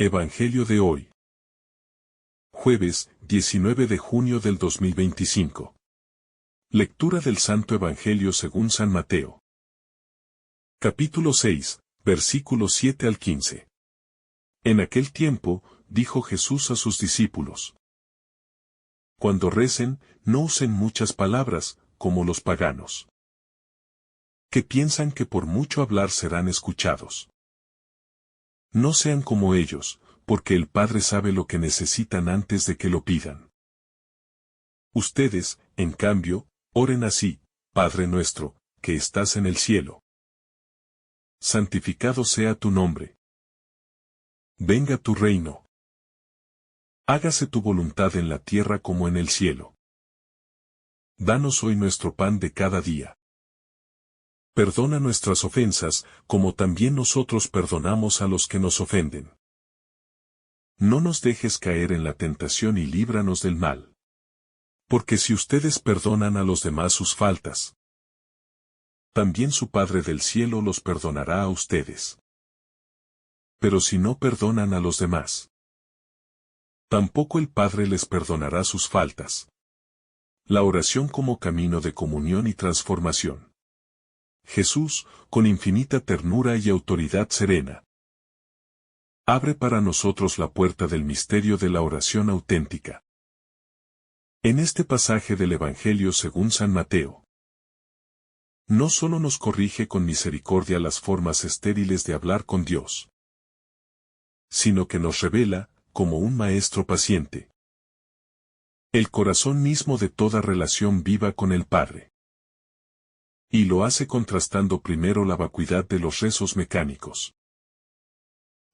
Evangelio de hoy. Jueves, 19 de junio del 2025. Lectura del Santo Evangelio según San Mateo. Capítulo 6, versículos 7 al 15. En aquel tiempo, dijo Jesús a sus discípulos: Cuando recen, no usen muchas palabras, como los paganos, que piensan que por mucho hablar serán escuchados. No sean como ellos, porque el Padre sabe lo que necesitan antes de que lo pidan. Ustedes, en cambio, oren así: Padre nuestro, que estás en el cielo. Santificado sea tu nombre. Venga tu reino. Hágase tu voluntad en la tierra como en el cielo. Danos hoy nuestro pan de cada día. Perdona nuestras ofensas, como también nosotros perdonamos a los que nos ofenden. No nos dejes caer en la tentación y líbranos del mal. Porque si ustedes perdonan a los demás sus faltas, también su Padre del cielo los perdonará a ustedes. Pero si no perdonan a los demás, tampoco el Padre les perdonará sus faltas. La oración como camino de comunión y transformación. Jesús, con infinita ternura y autoridad serena, abre para nosotros la puerta del misterio de la oración auténtica. En este pasaje del Evangelio según San Mateo, no solo nos corrige con misericordia las formas estériles de hablar con Dios, sino que nos revela, como un maestro paciente, el corazón mismo de toda relación viva con el Padre. Y lo hace contrastando primero la vacuidad de los rezos mecánicos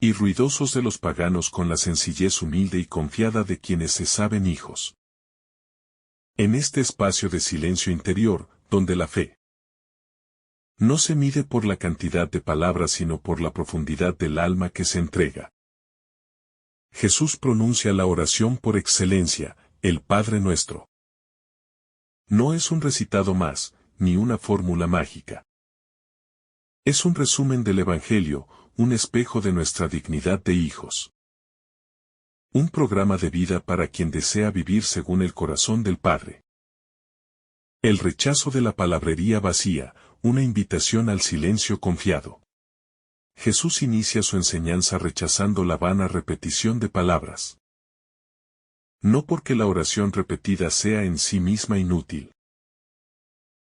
y ruidosos de los paganos con la sencillez humilde y confiada de quienes se saben hijos. En este espacio de silencio interior, donde la fe no se mide por la cantidad de palabras sino por la profundidad del alma que se entrega, Jesús pronuncia la oración por excelencia, el Padre Nuestro. No es un recitado más, ni una fórmula mágica. Es un resumen del Evangelio, un espejo de nuestra dignidad de hijos. Un programa de vida para quien desea vivir según el corazón del Padre. El rechazo de la palabrería vacía, una invitación al silencio confiado. Jesús inicia su enseñanza rechazando la vana repetición de palabras. No porque la oración repetida sea en sí misma inútil,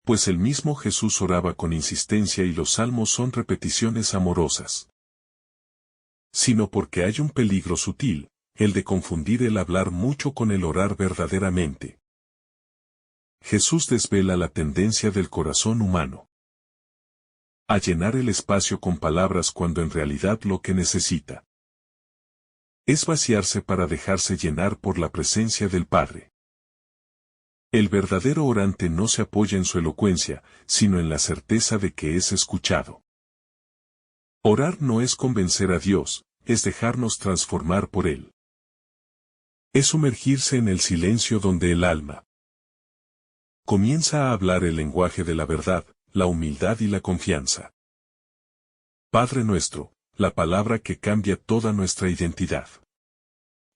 pues el mismo Jesús oraba con insistencia y los salmos son repeticiones amorosas, sino porque hay un peligro sutil, el de confundir el hablar mucho con el orar verdaderamente. Jesús desvela la tendencia del corazón humano a llenar el espacio con palabras cuando en realidad lo que necesita es vaciarse para dejarse llenar por la presencia del Padre. El verdadero orante no se apoya en su elocuencia, sino en la certeza de que es escuchado. Orar no es convencer a Dios, es dejarnos transformar por Él. Es sumergirse en el silencio donde el alma comienza a hablar el lenguaje de la verdad, la humildad y la confianza. Padre nuestro, la palabra que cambia toda nuestra identidad.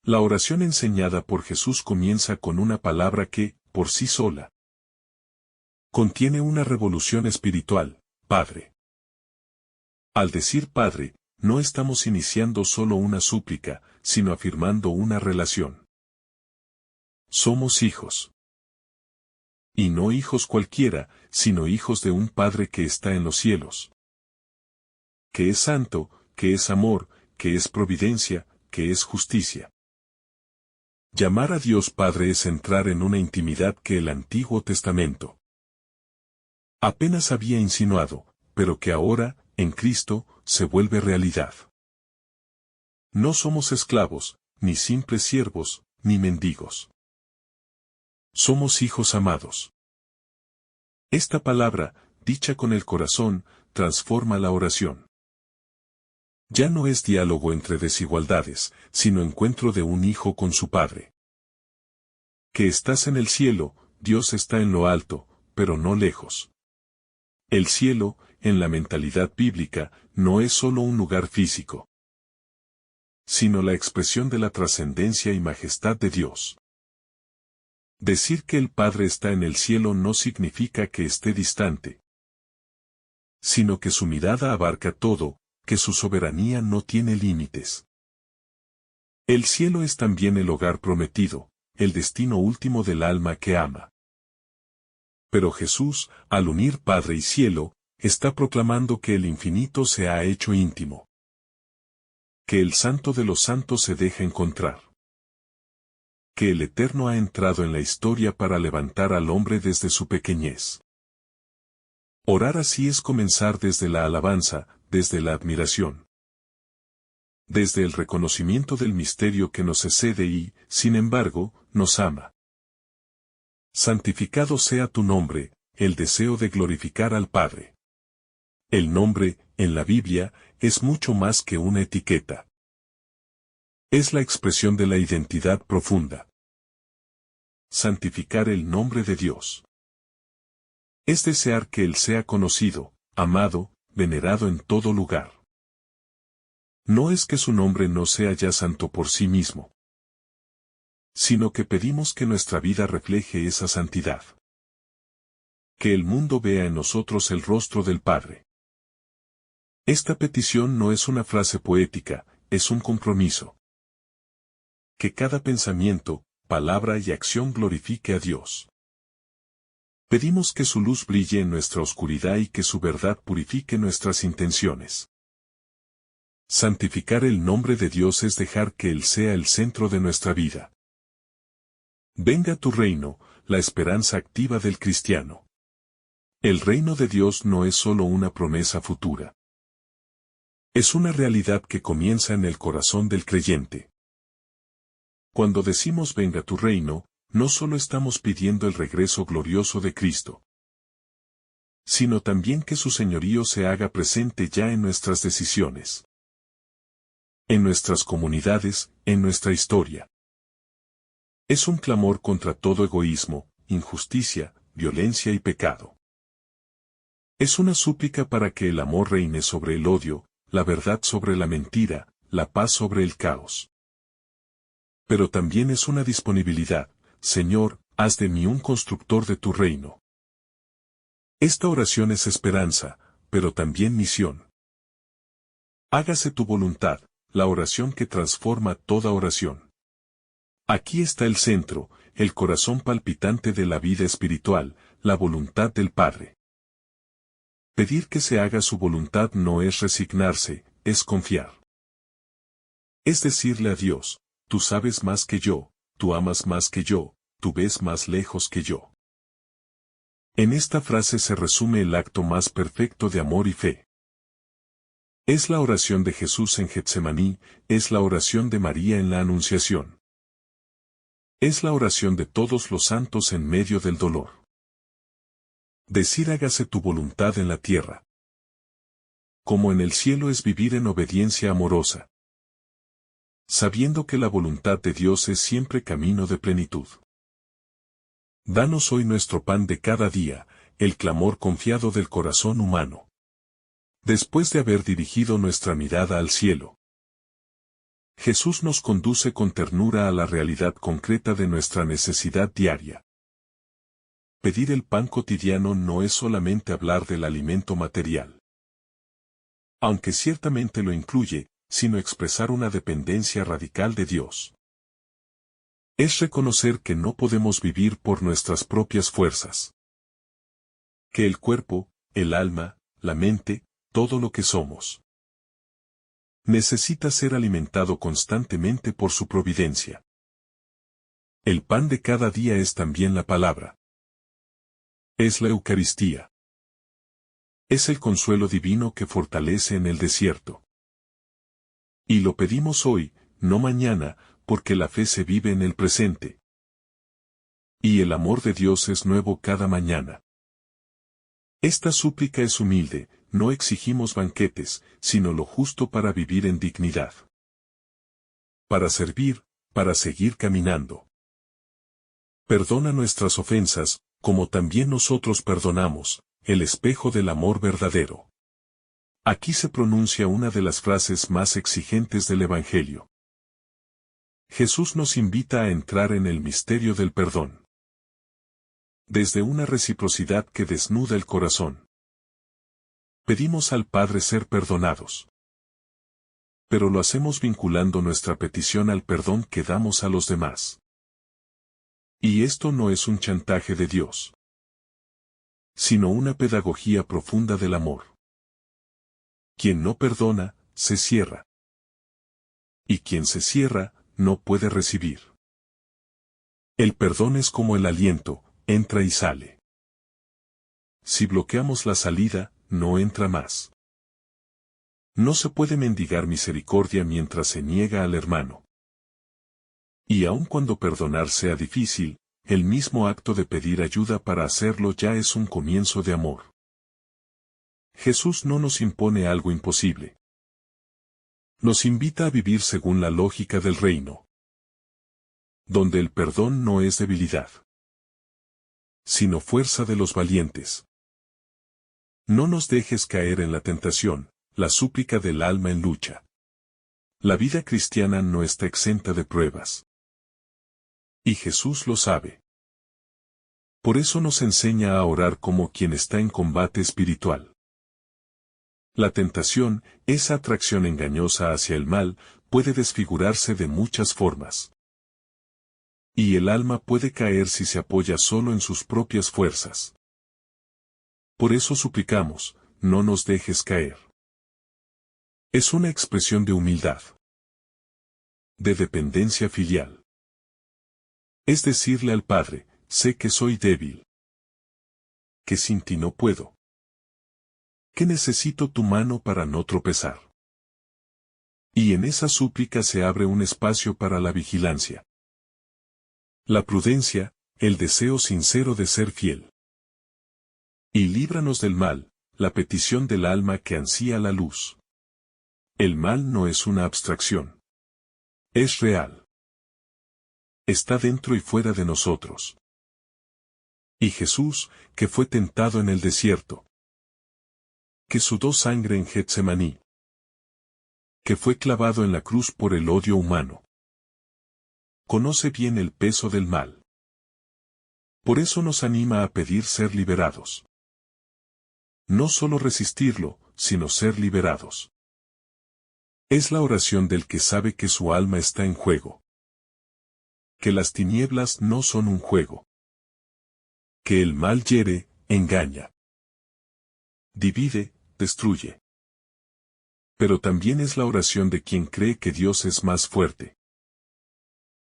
La oración enseñada por Jesús comienza con una palabra que, por sí sola, contiene una revolución espiritual: Padre. Al decir Padre, no estamos iniciando solo una súplica, sino afirmando una relación. Somos hijos. Y no hijos cualquiera, sino hijos de un Padre que está en los cielos, que es santo, que es amor, que es providencia, que es justicia. Llamar a Dios Padre es entrar en una intimidad que el Antiguo Testamento apenas había insinuado, pero que ahora, en Cristo, se vuelve realidad. No somos esclavos, ni simples siervos, ni mendigos. Somos hijos amados. Esta palabra, dicha con el corazón, transforma la oración. Ya no es diálogo entre desigualdades, sino encuentro de un hijo con su Padre. Que estás en el cielo, Dios está en lo alto, pero no lejos. El cielo, en la mentalidad bíblica, no es solo un lugar físico, sino la expresión de la trascendencia y majestad de Dios. Decir que el Padre está en el cielo no significa que esté distante, sino que su mirada abarca todo, que su soberanía no tiene límites. El cielo es también el hogar prometido, el destino último del alma que ama. Pero Jesús, al unir Padre y cielo, está proclamando que el infinito se ha hecho íntimo. Que el Santo de los Santos se deja encontrar. Que el Eterno ha entrado en la historia para levantar al hombre desde su pequeñez. Orar así es comenzar desde la alabanza, desde la admiración. Desde el reconocimiento del misterio que nos excede y, sin embargo, nos ama. Santificado sea tu nombre, el deseo de glorificar al Padre. El nombre, en la Biblia, es mucho más que una etiqueta. Es la expresión de la identidad profunda. Santificar el nombre de Dios. Es desear que Él sea conocido, amado, venerado en todo lugar. No es que su nombre no sea ya santo por sí mismo, sino que pedimos que nuestra vida refleje esa santidad. Que el mundo vea en nosotros el rostro del Padre. Esta petición no es una frase poética, es un compromiso. Que cada pensamiento, palabra y acción glorifique a Dios. Pedimos que su luz brille en nuestra oscuridad y que su verdad purifique nuestras intenciones. Santificar el nombre de Dios es dejar que Él sea el centro de nuestra vida. Venga tu reino, la esperanza activa del cristiano. El reino de Dios no es solo una promesa futura. Es una realidad que comienza en el corazón del creyente. Cuando decimos venga tu reino, no solo estamos pidiendo el regreso glorioso de Cristo, sino también que su señorío se haga presente ya en nuestras decisiones, en nuestras comunidades, en nuestra historia. Es un clamor contra todo egoísmo, injusticia, violencia y pecado. Es una súplica para que el amor reine sobre el odio, la verdad sobre la mentira, la paz sobre el caos. Pero también es una disponibilidad: Señor, haz de mí un constructor de tu reino. Esta oración es esperanza, pero también misión. Hágase tu voluntad, la oración que transforma toda oración. Aquí está el centro, el corazón palpitante de la vida espiritual, la voluntad del Padre. Pedir que se haga su voluntad no es resignarse, es confiar. Es decirle a Dios: tú sabes más que yo, tú amas más que yo, tú ves más lejos que yo. En esta frase se resume el acto más perfecto de amor y fe. Es la oración de Jesús en Getsemaní, es la oración de María en la Anunciación. Es la oración de todos los santos en medio del dolor. Decir hágase tu voluntad en la tierra, como en el cielo, es vivir en obediencia amorosa, sabiendo que la voluntad de Dios es siempre camino de plenitud. Danos hoy nuestro pan de cada día, el clamor confiado del corazón humano. Después de haber dirigido nuestra mirada al cielo, Jesús nos conduce con ternura a la realidad concreta de nuestra necesidad diaria. Pedir el pan cotidiano no es solamente hablar del alimento material, aunque ciertamente lo incluye, sino expresar una dependencia radical de Dios. Es reconocer que no podemos vivir por nuestras propias fuerzas. Que el cuerpo, el alma, la mente, todo lo que somos, necesita ser alimentado constantemente por su providencia. El pan de cada día es también la palabra. Es la Eucaristía. Es el consuelo divino que fortalece en el desierto. Y lo pedimos hoy, no mañana, porque la fe se vive en el presente. Y el amor de Dios es nuevo cada mañana. Esta súplica es humilde, no exigimos banquetes, sino lo justo para vivir en dignidad. Para servir, para seguir caminando. Perdona nuestras ofensas, como también nosotros perdonamos, el espejo del amor verdadero. Aquí se pronuncia una de las frases más exigentes del Evangelio. Jesús nos invita a entrar en el misterio del perdón. Desde una reciprocidad que desnuda el corazón. Pedimos al Padre ser perdonados. Pero lo hacemos vinculando nuestra petición al perdón que damos a los demás. Y esto no es un chantaje de Dios, sino una pedagogía profunda del amor. Quien no perdona, se cierra. Y quien se cierra, no puede recibir. El perdón es como el aliento, entra y sale. Si bloqueamos la salida, no entra más. No se puede mendigar misericordia mientras se niega al hermano. Y aun cuando perdonar sea difícil, el mismo acto de pedir ayuda para hacerlo ya es un comienzo de amor. Jesús no nos impone algo imposible. Nos invita a vivir según la lógica del reino, donde el perdón no es debilidad, sino fuerza de los valientes. No nos dejes caer en la tentación, la súplica del alma en lucha. La vida cristiana no está exenta de pruebas. Y Jesús lo sabe. Por eso nos enseña a orar como quien está en combate espiritual. La tentación, esa atracción engañosa hacia el mal, puede desfigurarse de muchas formas. Y el alma puede caer si se apoya solo en sus propias fuerzas. Por eso suplicamos, no nos dejes caer. Es una expresión de humildad, de dependencia filial. Es decirle al Padre, sé que soy débil, que sin ti no puedo, que necesito tu mano para no tropezar. Y en esa súplica se abre un espacio para la vigilancia, la prudencia, el deseo sincero de ser fiel. Y líbranos del mal, la petición del alma que ansía la luz. El mal no es una abstracción. Es real. Está dentro y fuera de nosotros. Y Jesús, que fue tentado en el desierto, que sudó sangre en Getsemaní, que fue clavado en la cruz por el odio humano, conoce bien el peso del mal. Por eso nos anima a pedir ser liberados. No solo resistirlo, sino ser liberados. Es la oración del que sabe que su alma está en juego. Que las tinieblas no son un juego. Que el mal hiere, engaña. Divide, destruye. Pero también es la oración de quien cree que Dios es más fuerte.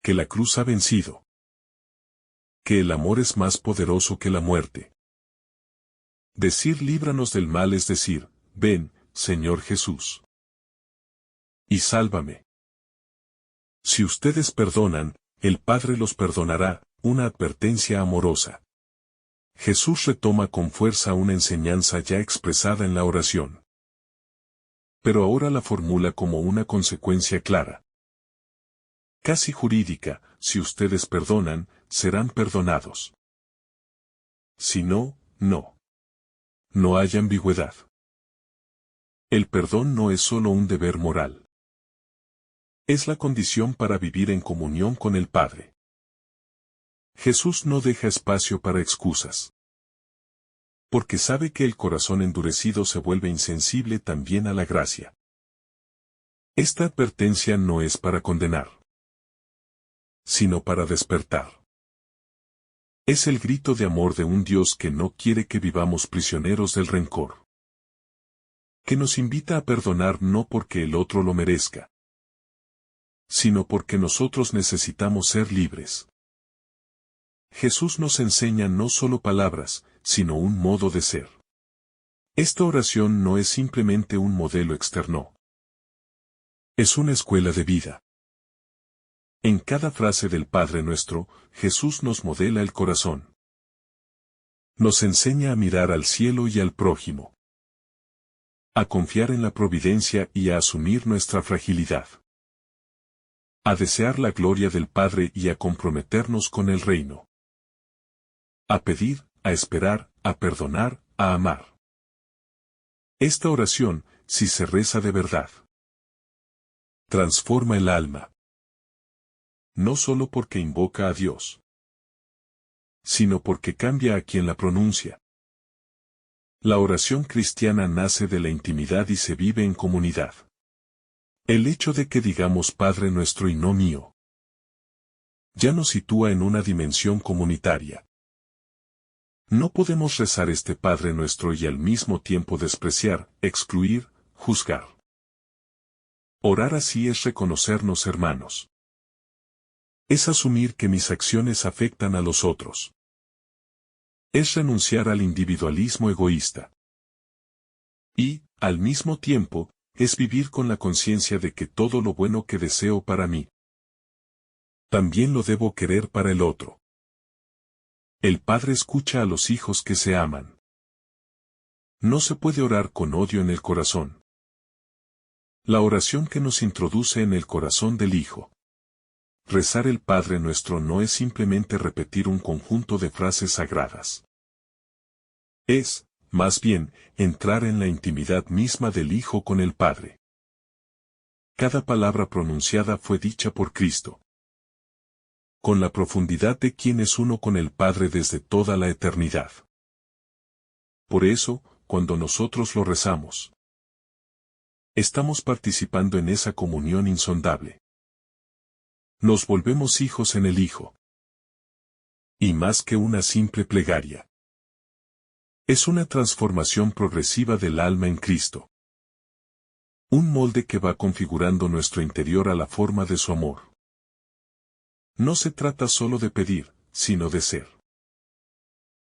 Que la cruz ha vencido. Que el amor es más poderoso que la muerte. Decir líbranos del mal es decir, ven, Señor Jesús. Y sálvame. Si ustedes perdonan, el Padre los perdonará, una advertencia amorosa. Jesús retoma con fuerza una enseñanza ya expresada en la oración. Pero ahora la formula como una consecuencia clara. Casi jurídica, si ustedes perdonan, serán perdonados. Si no, no. No hay ambigüedad. El perdón no es solo un deber moral. Es la condición para vivir en comunión con el Padre. Jesús no deja espacio para excusas. Porque sabe que el corazón endurecido se vuelve insensible también a la gracia. Esta advertencia no es para condenar, sino para despertar. Es el grito de amor de un Dios que no quiere que vivamos prisioneros del rencor. Que nos invita a perdonar no porque el otro lo merezca, sino porque nosotros necesitamos ser libres. Jesús nos enseña no solo palabras, sino un modo de ser. Esta oración no es simplemente un modelo externo. Es una escuela de vida. En cada frase del Padre Nuestro, Jesús nos modela el corazón. Nos enseña a mirar al cielo y al prójimo. A confiar en la providencia y a asumir nuestra fragilidad. A desear la gloria del Padre y a comprometernos con el reino. A pedir, a esperar, a perdonar, a amar. Esta oración, si se reza de verdad, transforma el alma. no solo porque invoca a Dios, sino porque cambia a quien la pronuncia. La oración cristiana nace de la intimidad y se vive en comunidad. El hecho de que digamos Padre nuestro y no mío, ya nos sitúa en una dimensión comunitaria. No podemos rezar este Padre nuestro y al mismo tiempo despreciar, excluir, juzgar. Orar así es reconocernos hermanos. Es asumir que mis acciones afectan a los otros. Es renunciar al individualismo egoísta. Y, al mismo tiempo, es vivir con la conciencia de que todo lo bueno que deseo para mí, también lo debo querer para el otro. El Padre escucha a los hijos que se aman. No se puede orar con odio en el corazón. La oración que nos introduce en el corazón del Hijo. Rezar el Padre Nuestro no es simplemente repetir un conjunto de frases sagradas. Es, más bien, entrar en la intimidad misma del Hijo con el Padre. Cada palabra pronunciada fue dicha por Cristo, con la profundidad de quien es uno con el Padre desde toda la eternidad. Por eso, cuando nosotros lo rezamos, estamos participando en esa comunión insondable. Nos volvemos hijos en el Hijo. Y más que una simple plegaria, es una transformación progresiva del alma en Cristo. Un molde que va configurando nuestro interior a la forma de su amor. No se trata solo de pedir, sino de ser.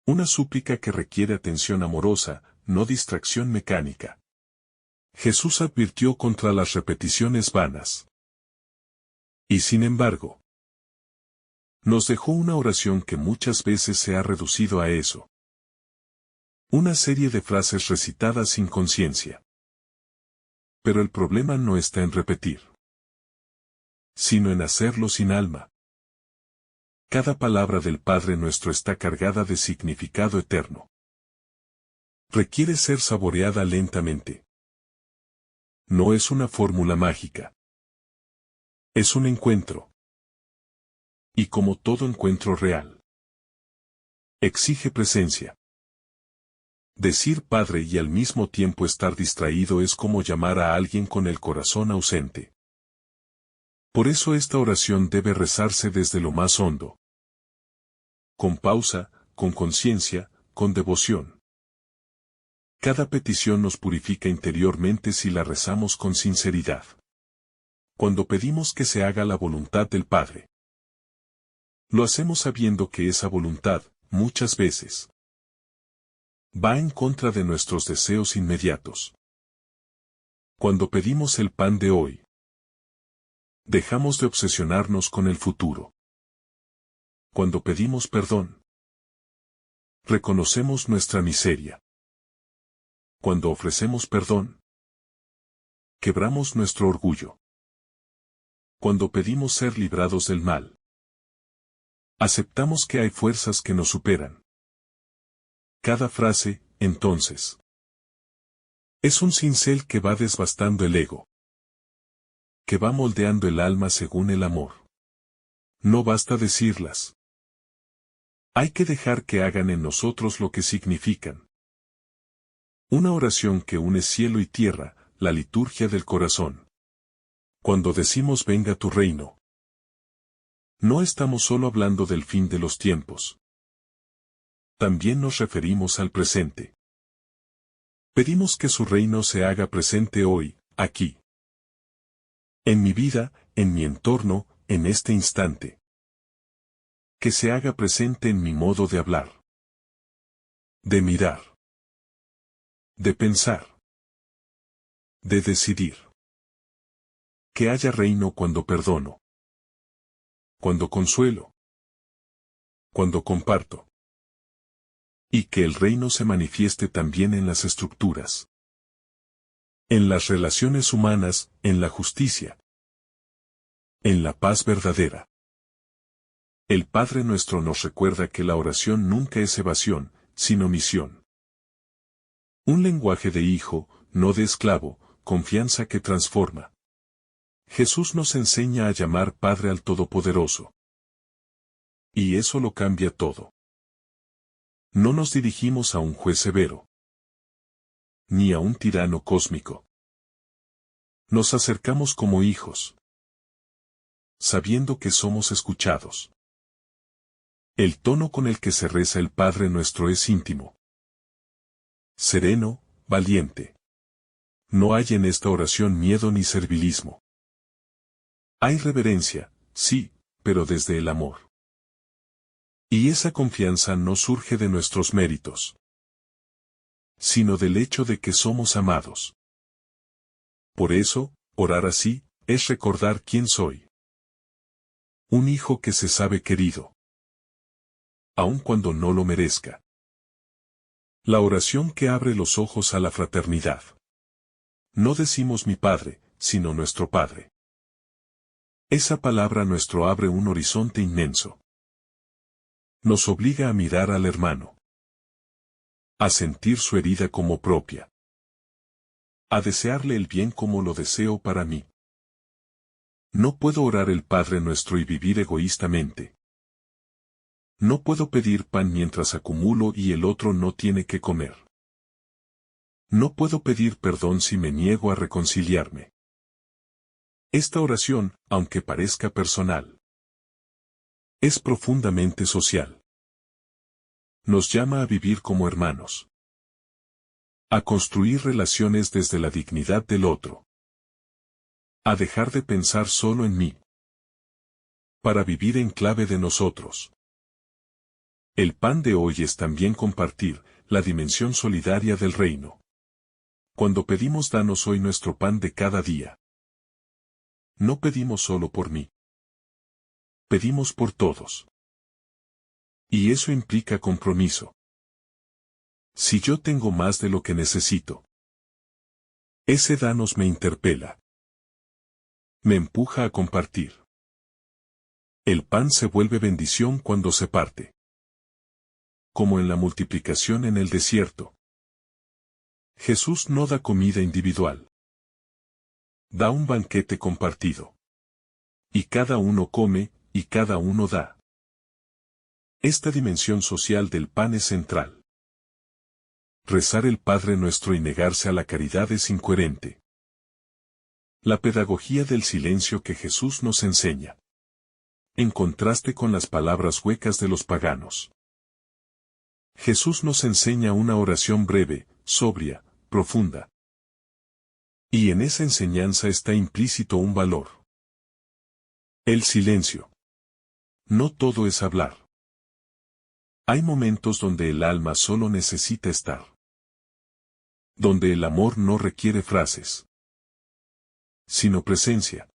Una súplica que requiere atención amorosa, no distracción mecánica. Jesús advirtió contra las repeticiones vanas. Y sin embargo, nos dejó una oración que muchas veces se ha reducido a eso. Una serie de frases recitadas sin conciencia. Pero el problema no está en repetir, sino en hacerlo sin alma. Cada palabra del Padre Nuestro está cargada de significado eterno. Requiere ser saboreada lentamente. No es una fórmula mágica. Es un encuentro. Y como todo encuentro real, exige presencia. Decir Padre y al mismo tiempo estar distraído es como llamar a alguien con el corazón ausente. Por eso esta oración debe rezarse desde lo más hondo. Con pausa, con conciencia, con devoción. Cada petición nos purifica interiormente si la rezamos con sinceridad. Cuando pedimos que se haga la voluntad del Padre, lo hacemos sabiendo que esa voluntad, muchas veces, va en contra de nuestros deseos inmediatos. Cuando pedimos el pan de hoy, dejamos de obsesionarnos con el futuro. Cuando pedimos perdón, reconocemos nuestra miseria. Cuando ofrecemos perdón, quebramos nuestro orgullo. Cuando pedimos ser librados del mal, aceptamos que hay fuerzas que nos superan. Cada frase, entonces, es un cincel que va desbastando el ego, que va moldeando el alma según el amor. No basta decirlas. Hay que dejar que hagan en nosotros lo que significan. Una oración que une cielo y tierra, la liturgia del corazón. Cuando decimos venga tu reino, no estamos solo hablando del fin de los tiempos. También nos referimos al presente. Pedimos que su reino se haga presente hoy, aquí. En mi vida, en mi entorno, en este instante. Que se haga presente en mi modo de hablar. De mirar. De pensar. De decidir. Que haya reino cuando perdono. Cuando consuelo. Cuando comparto. Y que el reino se manifieste también en las estructuras. En las relaciones humanas, en la justicia. En la paz verdadera. El Padre Nuestro nos recuerda que la oración nunca es evasión, sino misión. Un lenguaje de hijo, no de esclavo, confianza que transforma. Jesús nos enseña a llamar Padre al Todopoderoso. Y eso lo cambia todo. No nos dirigimos a un juez severo, ni a un tirano cósmico. Nos acercamos como hijos, sabiendo que somos escuchados. El tono con el que se reza el Padre Nuestro es íntimo, sereno, valiente. No hay en esta oración miedo ni servilismo. Hay reverencia, sí, pero desde el amor. Y esa confianza no surge de nuestros méritos, sino del hecho de que somos amados. Por eso, orar así, es recordar quién soy. Un hijo que se sabe querido, aun cuando no lo merezca. La oración que abre los ojos a la fraternidad. No decimos mi Padre, sino nuestro Padre. Esa palabra nuestro abre un horizonte inmenso. Nos obliga a mirar al hermano, a sentir su herida como propia, a desearle el bien como lo deseo para mí. No puedo orar el Padre Nuestro y vivir egoístamente. No puedo pedir pan mientras acumulo y el otro no tiene que comer. No puedo pedir perdón si me niego a reconciliarme. Esta oración, aunque parezca personal, es profundamente social. Nos llama a vivir como hermanos, a construir relaciones desde la dignidad del otro, a dejar de pensar solo en mí, para vivir en clave de nosotros. El pan de hoy es también compartir la dimensión solidaria del reino. Cuando pedimos danos hoy nuestro pan de cada día, no pedimos solo por mí. Pedimos por todos. Y eso implica compromiso. Si yo tengo más de lo que necesito, ese danos me interpela. Me empuja a compartir. El pan se vuelve bendición cuando se parte. Como en la multiplicación en el desierto. Jesús no da comida individual. Da un banquete compartido. Y cada uno come, y cada uno da. Esta dimensión social del pan es central. Rezar el Padre Nuestro y negarse a la caridad es incoherente. La pedagogía del silencio que Jesús nos enseña. En contraste con las palabras huecas de los paganos. Jesús nos enseña una oración breve, sobria, profunda. Y en esa enseñanza está implícito un valor. El silencio. No todo es hablar. Hay momentos donde el alma solo necesita estar. Donde el amor no requiere frases, sino presencia.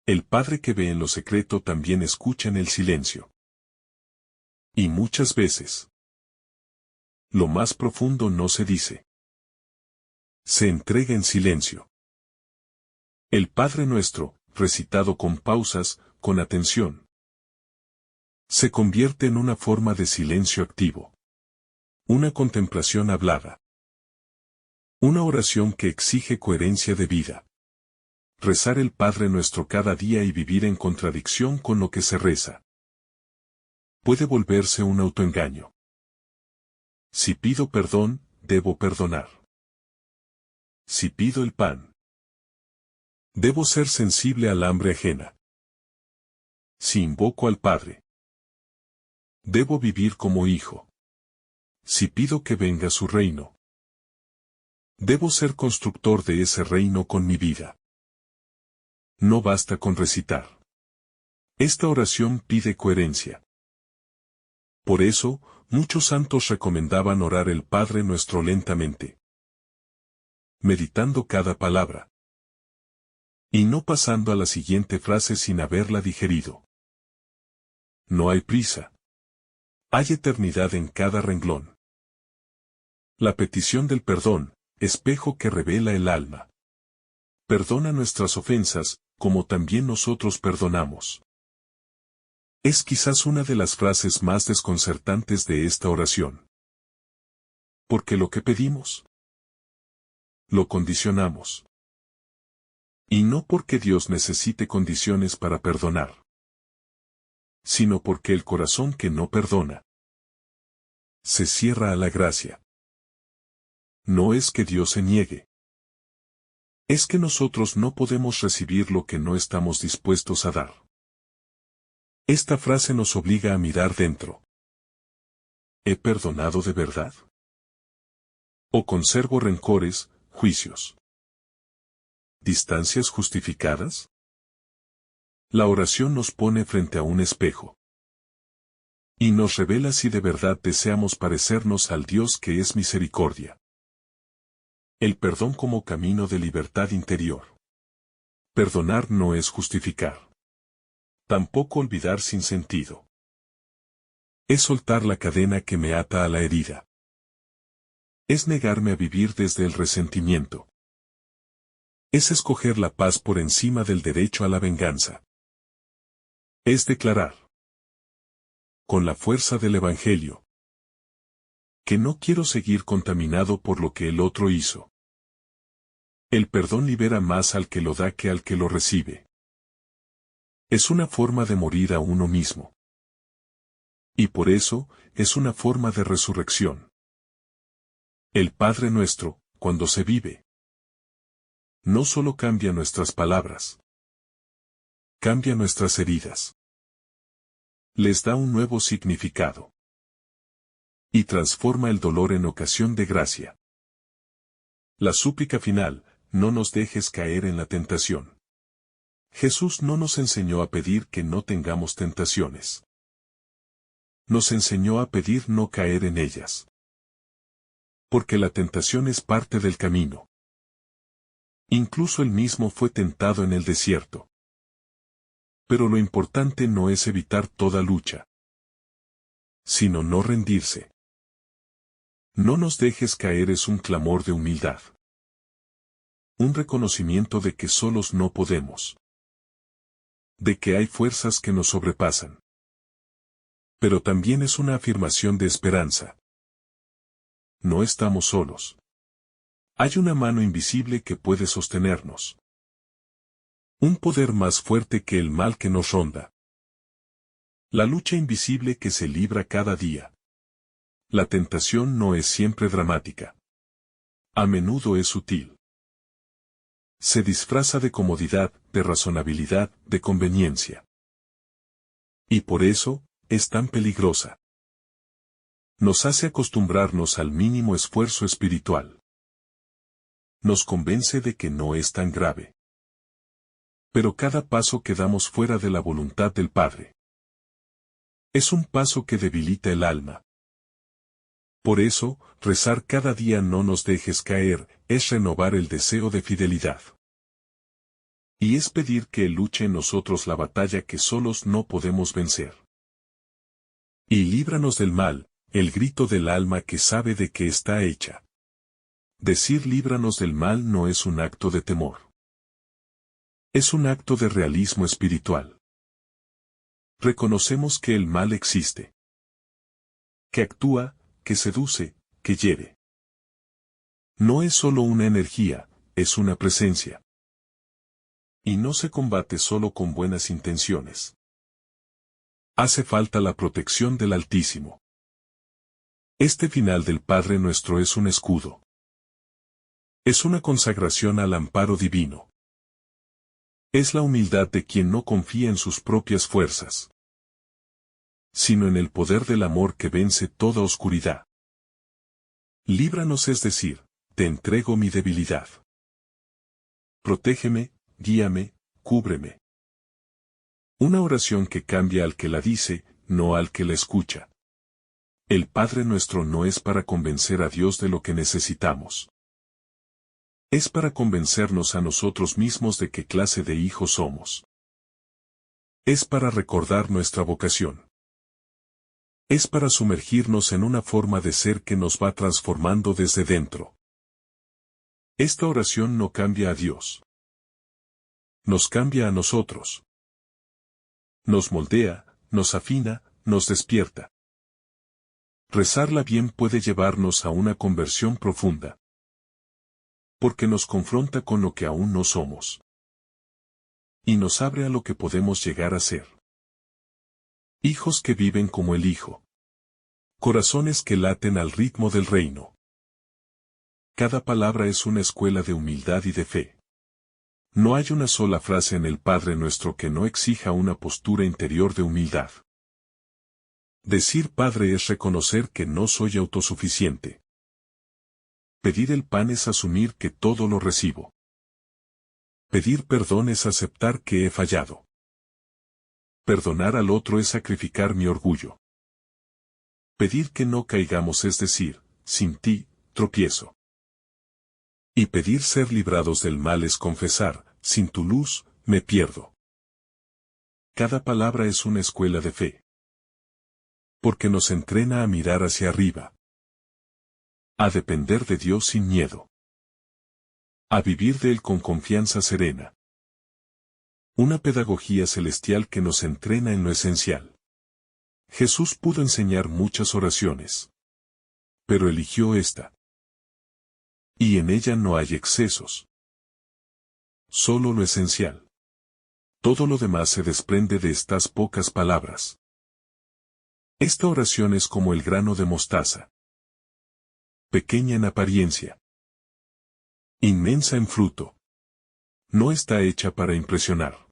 El Padre que ve en lo secreto también escucha en el silencio. Y muchas veces, lo más profundo no se dice. Se entrega en silencio. El Padre Nuestro, recitado con pausas, con atención, se convierte en una forma de silencio activo. Una contemplación hablada. Una oración que exige coherencia de vida. Rezar el Padre Nuestro cada día y vivir en contradicción con lo que se reza. Puede volverse un autoengaño. Si pido perdón, debo perdonar. Si pido el pan, debo ser sensible al hambre ajena. Si invoco al Padre, debo vivir como hijo. Si pido que venga su reino, debo ser constructor de ese reino con mi vida. No basta con recitar. Esta oración pide coherencia. Por eso, muchos santos recomendaban orar el Padre Nuestro lentamente, meditando cada palabra, y no pasando a la siguiente frase sin haberla digerido. No hay prisa. Hay eternidad en cada renglón. La petición del perdón, espejo que revela el alma. Perdona nuestras ofensas, como también nosotros perdonamos. Es quizás una de las frases más desconcertantes de esta oración. Porque lo que pedimos, lo condicionamos. Y no porque Dios necesite condiciones para perdonar, sino porque el corazón que no perdona se cierra a la gracia. No es que Dios se niegue. Es que nosotros no podemos recibir lo que no estamos dispuestos a dar. Esta frase nos obliga a mirar dentro. ¿He perdonado de verdad? ¿O conservo rencores, juicios, distancias justificadas? La oración nos pone frente a un espejo y nos revela si de verdad deseamos parecernos al Dios que es misericordia. El perdón como camino de libertad interior. Perdonar no es justificar. Tampoco olvidar sin sentido. Es soltar la cadena que me ata a la herida. Es negarme a vivir desde el resentimiento. Es escoger la paz por encima del derecho a la venganza. Es declarar, con la fuerza del Evangelio, que no quiero seguir contaminado por lo que el otro hizo. El perdón libera más al que lo da que al que lo recibe. Es una forma de morir a uno mismo. Y por eso, es una forma de resurrección. El Padre Nuestro, cuando se vive, no solo cambia nuestras palabras, cambia nuestras heridas. Les da un nuevo significado. Y transforma el dolor en ocasión de gracia. La súplica final, no nos dejes caer en la tentación. Jesús no nos enseñó a pedir que no tengamos tentaciones. Nos enseñó a pedir no caer en ellas. Porque la tentación es parte del camino. Incluso él mismo fue tentado en el desierto. Pero lo importante no es evitar toda lucha, sino no rendirse. No nos dejes caer es un clamor de humildad. Un reconocimiento de que solos no podemos. De que hay fuerzas que nos sobrepasan. Pero también es una afirmación de esperanza. No estamos solos. Hay una mano invisible que puede sostenernos. Un poder más fuerte que el mal que nos ronda. La lucha invisible que se libra cada día. La tentación no es siempre dramática. A menudo es sutil. Se disfraza de comodidad, de razonabilidad, de conveniencia. Y por eso, es tan peligrosa. Nos hace acostumbrarnos al mínimo esfuerzo espiritual. Nos convence de que no es tan grave. Pero cada paso que damos fuera de la voluntad del Padre es un paso que debilita el alma. Por eso, rezar cada día no nos dejes caer, es renovar el deseo de fidelidad. Y es pedir que Él luche en nosotros la batalla que solos no podemos vencer. Y líbranos del mal, el grito del alma que sabe de qué está hecha. Decir líbranos del mal no es un acto de temor. Es un acto de realismo espiritual. Reconocemos que el mal existe. Que actúa, que seduce, que hiere. No es solo una energía, es una presencia. Y no se combate solo con buenas intenciones. Hace falta la protección del Altísimo. Este final del Padre Nuestro es un escudo. Es una consagración al amparo divino. Es la humildad de quien no confía en sus propias fuerzas, sino en el poder del amor que vence toda oscuridad. Líbranos, es decir, te entrego mi debilidad. Protégeme, guíame, cúbreme. Una oración que cambia al que la dice, no al que la escucha. El Padre Nuestro no es para convencer a Dios de lo que necesitamos. Es para convencernos a nosotros mismos de qué clase de hijos somos. Es para recordar nuestra vocación. Es para sumergirnos en una forma de ser que nos va transformando desde dentro. Esta oración no cambia a Dios. Nos cambia a nosotros. Nos moldea, nos afina, nos despierta. Rezarla bien puede llevarnos a una conversión profunda. Porque nos confronta con lo que aún no somos. y nos abre a lo que podemos llegar a ser. Hijos que viven como el Hijo. Corazones que laten al ritmo del reino. Cada palabra es una escuela de humildad y de fe. No hay una sola frase en el Padre Nuestro que no exija una postura interior de humildad. Decir Padre es reconocer que no soy autosuficiente. Pedir el pan es asumir que todo lo recibo. Pedir perdón es aceptar que he fallado. Perdonar al otro es sacrificar mi orgullo. Pedir que no caigamos es decir, sin ti, tropiezo. Y pedir ser librados del mal es confesar, sin tu luz, me pierdo. Cada palabra es una escuela de fe. Porque nos entrena a mirar hacia arriba. A depender de Dios sin miedo. A vivir de Él con confianza serena. Una pedagogía celestial que nos entrena en lo esencial. Jesús pudo enseñar muchas oraciones. Pero eligió esta. Y en ella no hay excesos. Solo lo esencial. Todo lo demás se desprende de estas pocas palabras. Esta oración es como el grano de mostaza. Pequeña en apariencia. Inmensa en fruto. No está hecha para impresionar.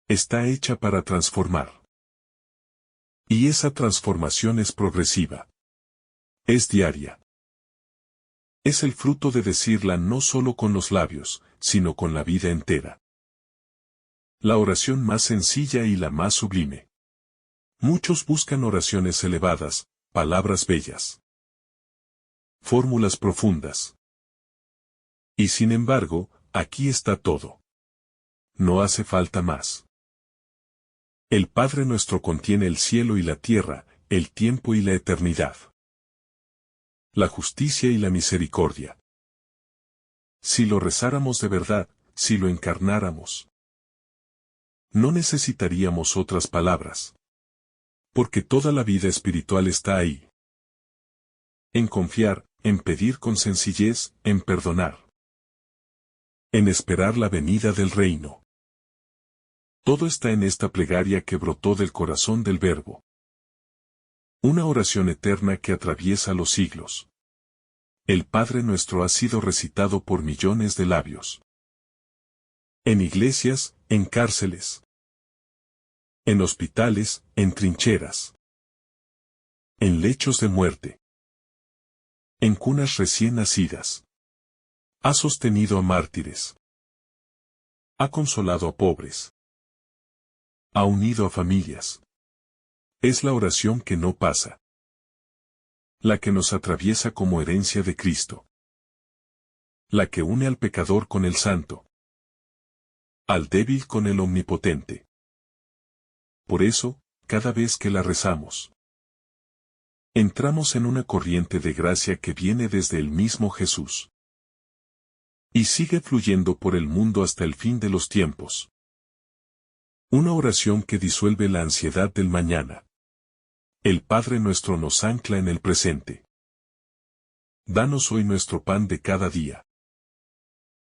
Está hecha para transformar. Y esa transformación es progresiva. Es diaria. Es el fruto de decirla no solo con los labios, sino con la vida entera. La oración más sencilla y la más sublime. Muchos buscan oraciones elevadas, palabras bellas. Fórmulas profundas. Y sin embargo, aquí está todo. No hace falta más. El Padre Nuestro contiene el cielo y la tierra, el tiempo y la eternidad. La justicia y la misericordia. Si lo rezáramos de verdad, si lo encarnáramos, no necesitaríamos otras palabras. Porque toda la vida espiritual está ahí. En confiar, en pedir con sencillez, en perdonar. En esperar la venida del reino. Todo está en esta plegaria que brotó del corazón del Verbo. Una oración eterna que atraviesa los siglos. El Padre Nuestro ha sido recitado por millones de labios. En iglesias, en cárceles. En hospitales, en trincheras. En lechos de muerte. En cunas recién nacidas. Ha sostenido a mártires. Ha consolado a pobres. Ha unido a familias. Es la oración que no pasa. La que nos atraviesa como herencia de Cristo. La que une al pecador con el santo. Al débil con el omnipotente. Por eso, cada vez que la rezamos, entramos en una corriente de gracia que viene desde el mismo Jesús. Y sigue fluyendo por el mundo hasta el fin de los tiempos. Una oración que disuelve la ansiedad del mañana. El Padre Nuestro nos ancla en el presente. Danos hoy nuestro pan de cada día.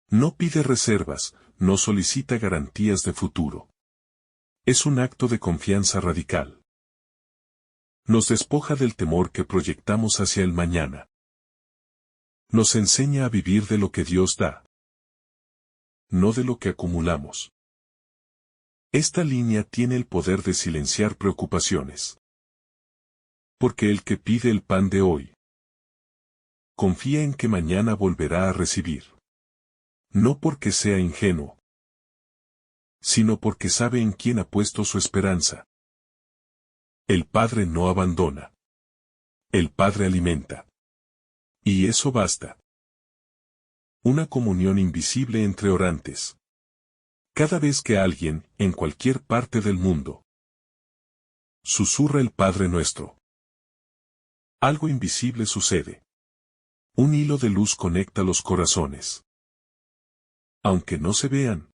No pide reservas, no solicita garantías de futuro. Es un acto de confianza radical. Nos despoja del temor que proyectamos hacia el mañana. Nos enseña a vivir de lo que Dios da. No de lo que acumulamos. Esta línea tiene el poder de silenciar preocupaciones. Porque el que pide el pan de hoy, confía en que mañana volverá a recibir. No porque sea ingenuo, sino porque sabe en quién ha puesto su esperanza. El Padre no abandona. El Padre alimenta. Y eso basta. Una comunión invisible entre orantes. Cada vez que alguien, en cualquier parte del mundo, susurra el Padre Nuestro, algo invisible sucede. Un hilo de luz conecta los corazones. Aunque no se vean,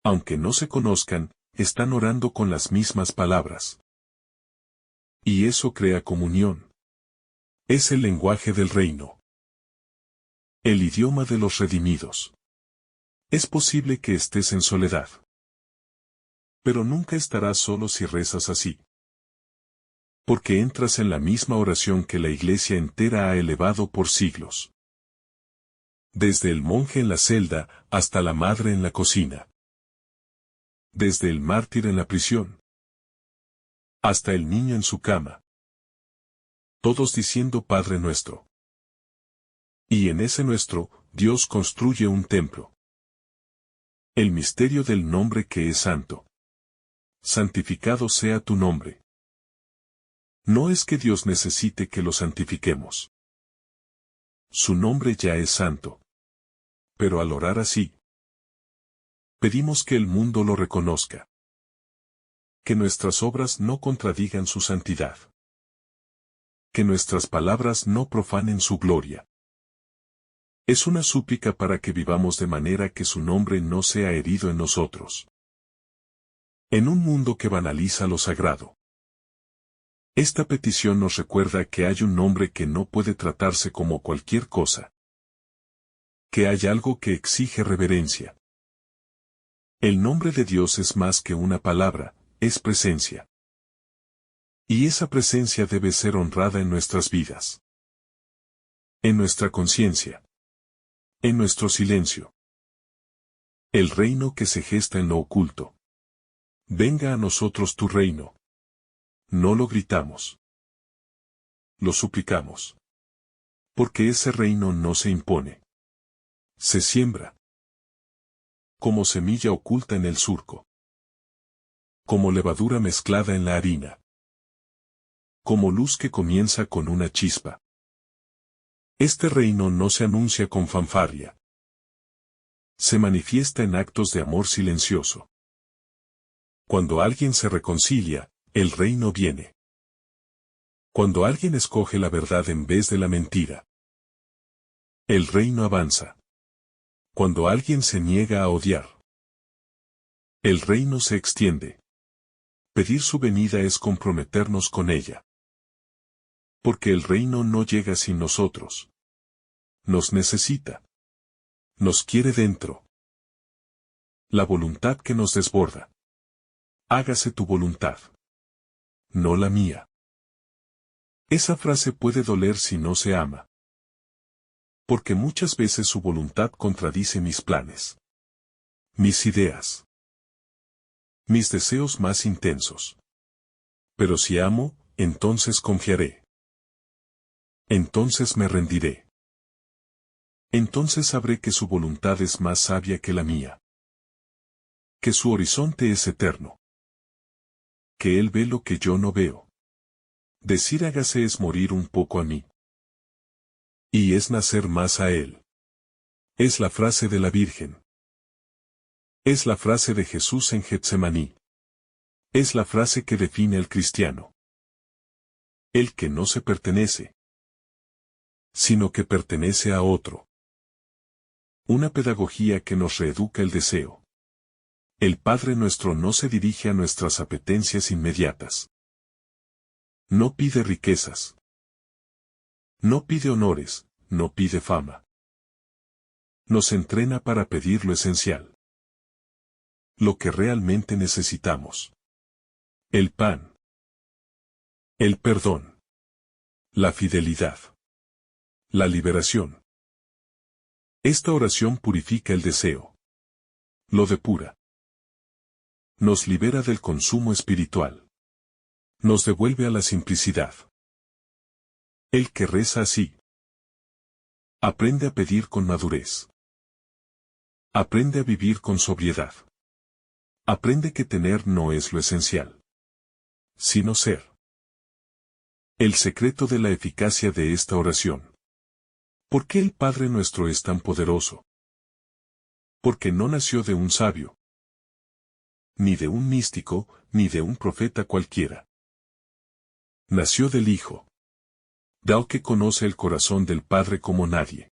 aunque no se conozcan, están orando con las mismas palabras. Y eso crea comunión. Es el lenguaje del reino. El idioma de los redimidos. Es posible que estés en soledad. Pero nunca estarás solo si rezas así. Porque entras en la misma oración que la Iglesia entera ha elevado por siglos. Desde el monje en la celda hasta la madre en la cocina. Desde el mártir en la prisión hasta el niño en su cama. Todos diciendo Padre nuestro. Y en ese nuestro, Dios construye un templo. El misterio del nombre que es santo. Santificado sea tu nombre. No es que Dios necesite que lo santifiquemos. Su nombre ya es santo. Pero al orar así, pedimos que el mundo lo reconozca. Que nuestras obras no contradigan su santidad. Que nuestras palabras no profanen su gloria. Es una súplica para que vivamos de manera que su nombre no sea herido en nosotros. En un mundo que banaliza lo sagrado. Esta petición nos recuerda que hay un nombre que no puede tratarse como cualquier cosa. Que hay algo que exige reverencia. El nombre de Dios es más que una palabra, es presencia. Y esa presencia debe ser honrada en nuestras vidas. En nuestra conciencia. En nuestro silencio. El reino que se gesta en lo oculto. Venga a nosotros tu reino. No lo gritamos. Lo suplicamos. Porque ese reino no se impone. Se siembra. Como semilla oculta en el surco. Como levadura mezclada en la harina. Como luz que comienza con una chispa. Este reino no se anuncia con fanfarria. Se manifiesta en actos de amor silencioso. Cuando alguien se reconcilia, el reino viene. Cuando alguien escoge la verdad en vez de la mentira, el reino avanza. Cuando alguien se niega a odiar, el reino se extiende. Pedir su venida es comprometernos con ella. Porque el reino no llega sin nosotros. Nos necesita. Nos quiere dentro. La voluntad que nos desborda. Hágase tu voluntad. No la mía. Esa frase puede doler si no se ama. Porque muchas veces su voluntad contradice mis planes. Mis ideas. Mis deseos más intensos. Pero si amo, entonces confiaré. Entonces me rendiré. Entonces sabré que su voluntad es más sabia que la mía. Que su horizonte es eterno. Que Él ve lo que yo no veo. Decir hágase es morir un poco a mí. Y es nacer más a Él. Es la frase de la Virgen. Es la frase de Jesús en Getsemaní. Es la frase que define al cristiano. El que no se pertenece, sino que pertenece a otro. Una pedagogía que nos reeduca el deseo. El Padre nuestro no se dirige a nuestras apetencias inmediatas. No pide riquezas. No pide honores, no pide fama. Nos entrena para pedir lo esencial. Lo que realmente necesitamos. El pan. El perdón. La fidelidad. La liberación. Esta oración purifica el deseo. Lo depura. Nos libera del consumo espiritual. Nos devuelve a la simplicidad. El que reza así. Aprende a pedir con madurez. Aprende a vivir con sobriedad. Aprende que tener no es lo esencial, sino ser. El secreto de la eficacia de esta oración. ¿Por qué el Padre nuestro es tan poderoso? Porque no nació de un sabio, ni de un místico, ni de un profeta cualquiera. Nació del Hijo. Dao que conoce el corazón del Padre como nadie.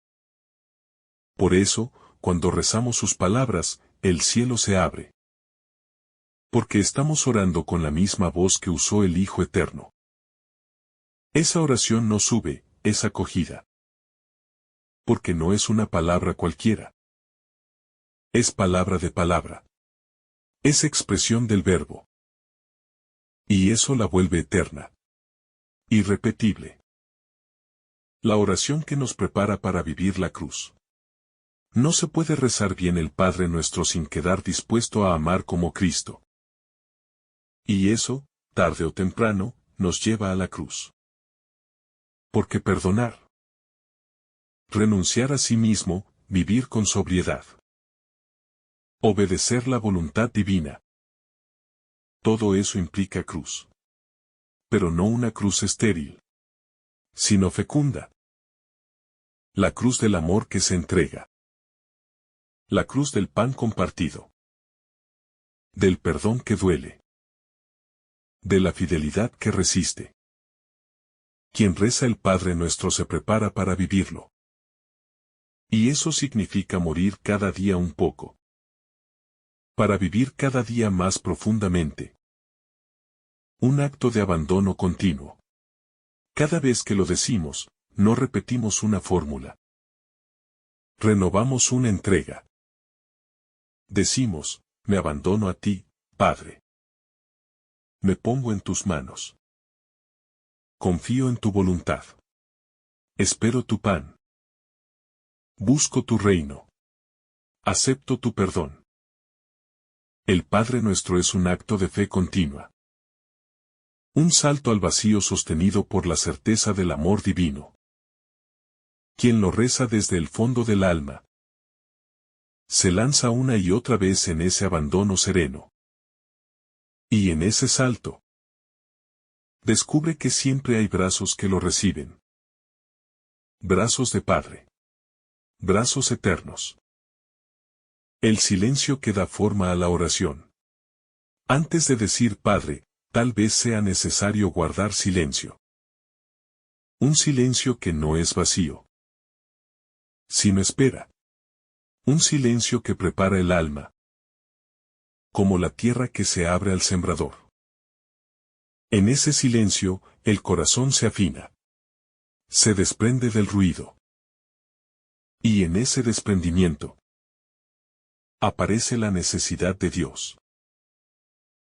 Por eso, cuando rezamos sus palabras, el cielo se abre. Porque estamos orando con la misma voz que usó el Hijo Eterno. Esa oración no sube, es acogida. Porque no es una palabra cualquiera. Es palabra de palabra. Es expresión del verbo. Y eso la vuelve eterna. Irrepetible. La oración que nos prepara para vivir la cruz. No se puede rezar bien el Padre Nuestro sin quedar dispuesto a amar como Cristo. Y eso, tarde o temprano, nos lleva a la cruz. Porque perdonar, renunciar a sí mismo, vivir con sobriedad, obedecer la voluntad divina. Todo eso implica cruz. Pero no una cruz estéril, sino fecunda. La cruz del amor que se entrega. La cruz del pan compartido. Del perdón que duele. De la fidelidad que resiste. Quien reza el Padre Nuestro se prepara para vivirlo. Y eso significa morir cada día un poco. Para vivir cada día más profundamente. Un acto de abandono continuo. Cada vez que lo decimos, no repetimos una fórmula. Renovamos una entrega. Decimos, me abandono a ti, Padre. Me pongo en tus manos. Confío en tu voluntad. Espero tu pan. Busco tu reino. Acepto tu perdón. El Padre Nuestro es un acto de fe continua. Un salto al vacío sostenido por la certeza del amor divino. Quien lo reza desde el fondo del alma, se lanza una y otra vez en ese abandono sereno. Y en ese salto, descubre que siempre hay brazos que lo reciben. Brazos de Padre. Brazos eternos. El silencio que da forma a la oración. Antes de decir Padre, tal vez sea necesario guardar silencio. Un silencio que no es vacío, sino espera. Un silencio que prepara el alma. Como la tierra que se abre al sembrador. En ese silencio, el corazón se afina. Se desprende del ruido. Y en ese desprendimiento, aparece la necesidad de Dios.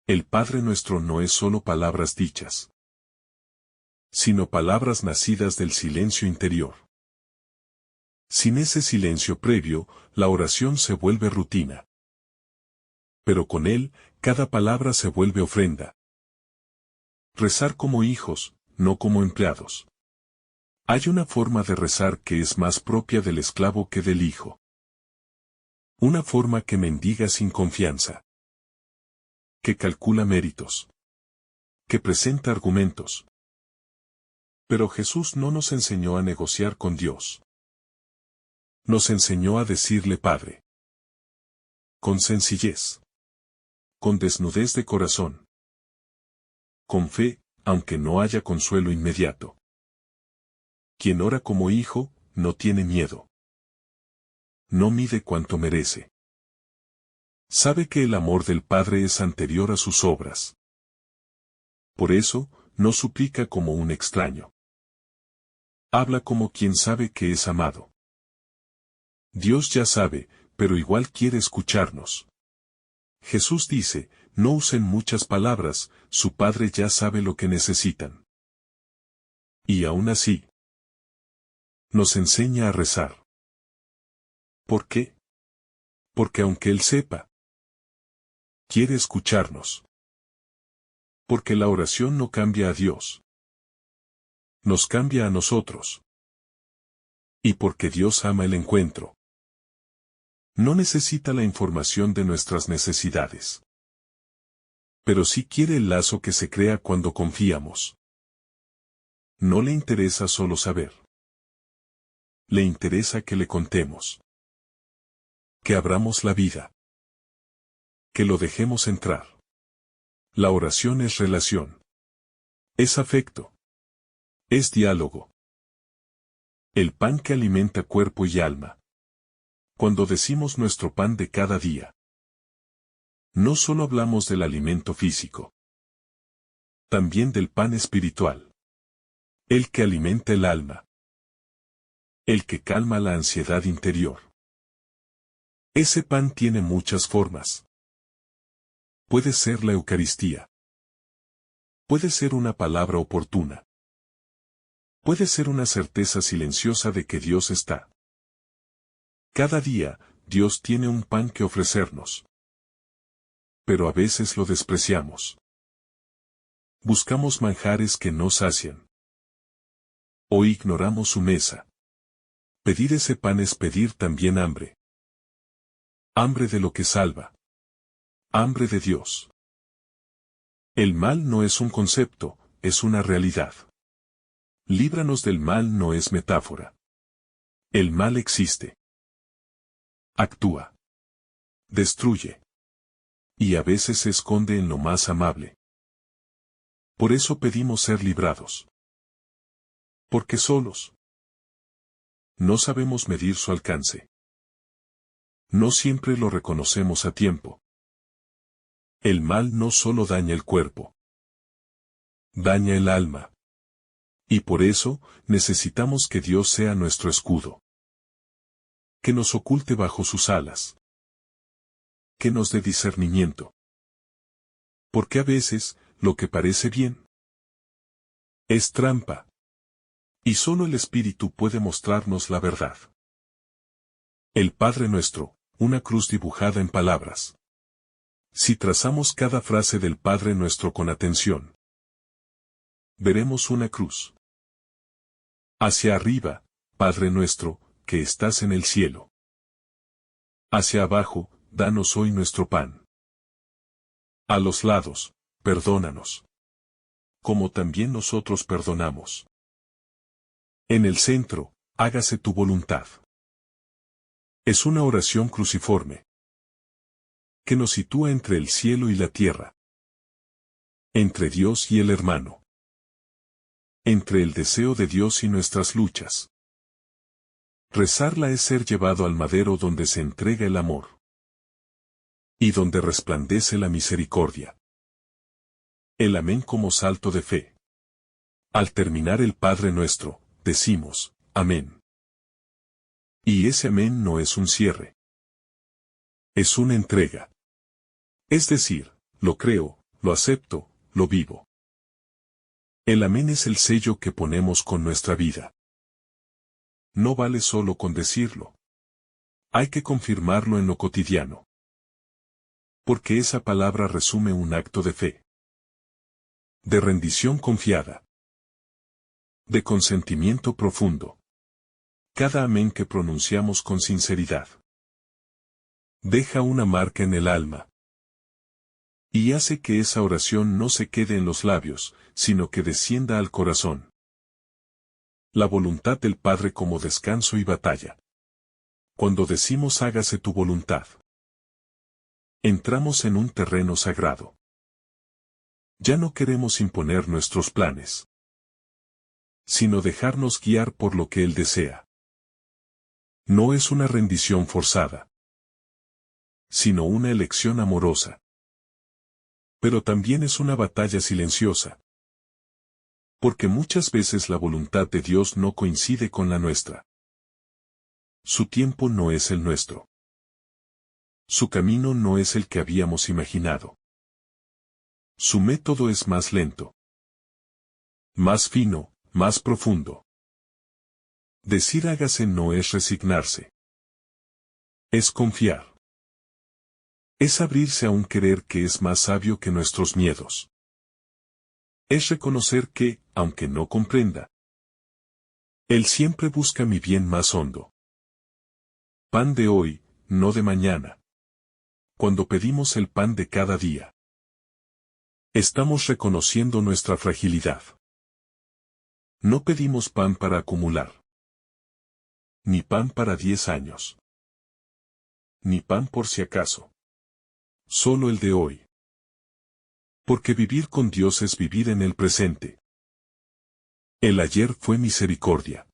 El Padre Nuestro no es solo palabras dichas, sino palabras nacidas del silencio interior. Sin ese silencio previo, la oración se vuelve rutina. Pero con él, cada palabra se vuelve ofrenda. Rezar como hijos, no como empleados. Hay una forma de rezar que es más propia del esclavo que del hijo. Una forma que mendiga sin confianza. Que calcula méritos. Que presenta argumentos. Pero Jesús no nos enseñó a negociar con Dios. Nos enseñó a decirle Padre. Con sencillez. Con desnudez de corazón. Con fe, aunque no haya consuelo inmediato. Quien ora como hijo, no tiene miedo. No mide cuánto merece. Sabe que el amor del Padre es anterior a sus obras. Por eso, no suplica como un extraño. Habla como quien sabe que es amado. Dios ya sabe, pero igual quiere escucharnos. Jesús dice, no usen muchas palabras, su Padre ya sabe lo que necesitan. Y aún así, nos enseña a rezar. ¿Por qué? Porque aunque Él sepa, quiere escucharnos. Porque la oración no cambia a Dios. Nos cambia a nosotros. Y porque Dios ama el encuentro. No necesita la información de nuestras necesidades. Pero sí quiere el lazo que se crea cuando confiamos. No le interesa solo saber. Le interesa que le contemos. Que abramos la vida. Que lo dejemos entrar. La oración es relación. Es afecto. Es diálogo. El pan que alimenta cuerpo y alma. Cuando decimos nuestro pan de cada día, no solo hablamos del alimento físico, también del pan espiritual. El que alimenta el alma. El que calma la ansiedad interior. Ese pan tiene muchas formas. Puede ser la Eucaristía. Puede ser una palabra oportuna. Puede ser una certeza silenciosa de que Dios está. Cada día, Dios tiene un pan que ofrecernos. Pero a veces lo despreciamos. Buscamos manjares que no sacian. O ignoramos su mesa. Pedir ese pan es pedir también hambre. Hambre de lo que salva. Hambre de Dios. El mal no es un concepto, es una realidad. Líbranos del mal no es metáfora. El mal existe. Actúa. Destruye. Y a veces se esconde en lo más amable. Por eso pedimos ser librados. Porque solos no sabemos medir su alcance. No siempre lo reconocemos a tiempo. El mal no solo daña el cuerpo. Daña el alma. Y por eso, necesitamos que Dios sea nuestro escudo. Que nos oculte bajo sus alas. Que nos dé discernimiento. Porque a veces, lo que parece bien es trampa. Y solo el Espíritu puede mostrarnos la verdad. El Padre Nuestro, una cruz dibujada en palabras. Si trazamos cada frase del Padre Nuestro con atención, veremos una cruz. Hacia arriba, Padre Nuestro, que estás en el cielo. Hacia abajo, danos hoy nuestro pan. A los lados, perdónanos. Como también nosotros perdonamos. En el centro, hágase tu voluntad. Es una oración cruciforme que nos sitúa entre el cielo y la tierra. Entre Dios y el hermano. Entre el deseo de Dios y nuestras luchas. Rezarla es ser llevado al madero donde se entrega el amor. Y donde resplandece la misericordia. El amén como salto de fe. Al terminar el Padre Nuestro, decimos, amén. Y ese amén no es un cierre. Es una entrega. Es decir, lo creo, lo acepto, lo vivo. El amén es el sello que ponemos con nuestra vida. No vale solo con decirlo. Hay que confirmarlo en lo cotidiano. Porque esa palabra resume un acto de fe. De rendición confiada. De consentimiento profundo. Cada amén que pronunciamos con sinceridad deja una marca en el alma. Y hace que esa oración no se quede en los labios, sino que descienda al corazón. La voluntad del Padre como descanso y batalla. Cuando decimos hágase tu voluntad, entramos en un terreno sagrado. Ya no queremos imponer nuestros planes, sino dejarnos guiar por lo que Él desea. No es una rendición forzada, sino una elección amorosa. Pero también es una batalla silenciosa. Porque muchas veces la voluntad de Dios no coincide con la nuestra. Su tiempo no es el nuestro. Su camino no es el que habíamos imaginado. Su método es más lento. Más fino, más profundo. Decir hágase no es resignarse. Es confiar. Es abrirse a un querer que es más sabio que nuestros miedos. Es reconocer que, aunque no comprenda, Él siempre busca mi bien más hondo. Pan de hoy, no de mañana. Cuando pedimos el pan de cada día, estamos reconociendo nuestra fragilidad. No pedimos pan para acumular. Ni pan para 10 años. Ni pan por si acaso. Solo el de hoy. Porque vivir con Dios es vivir en el presente. El ayer fue misericordia.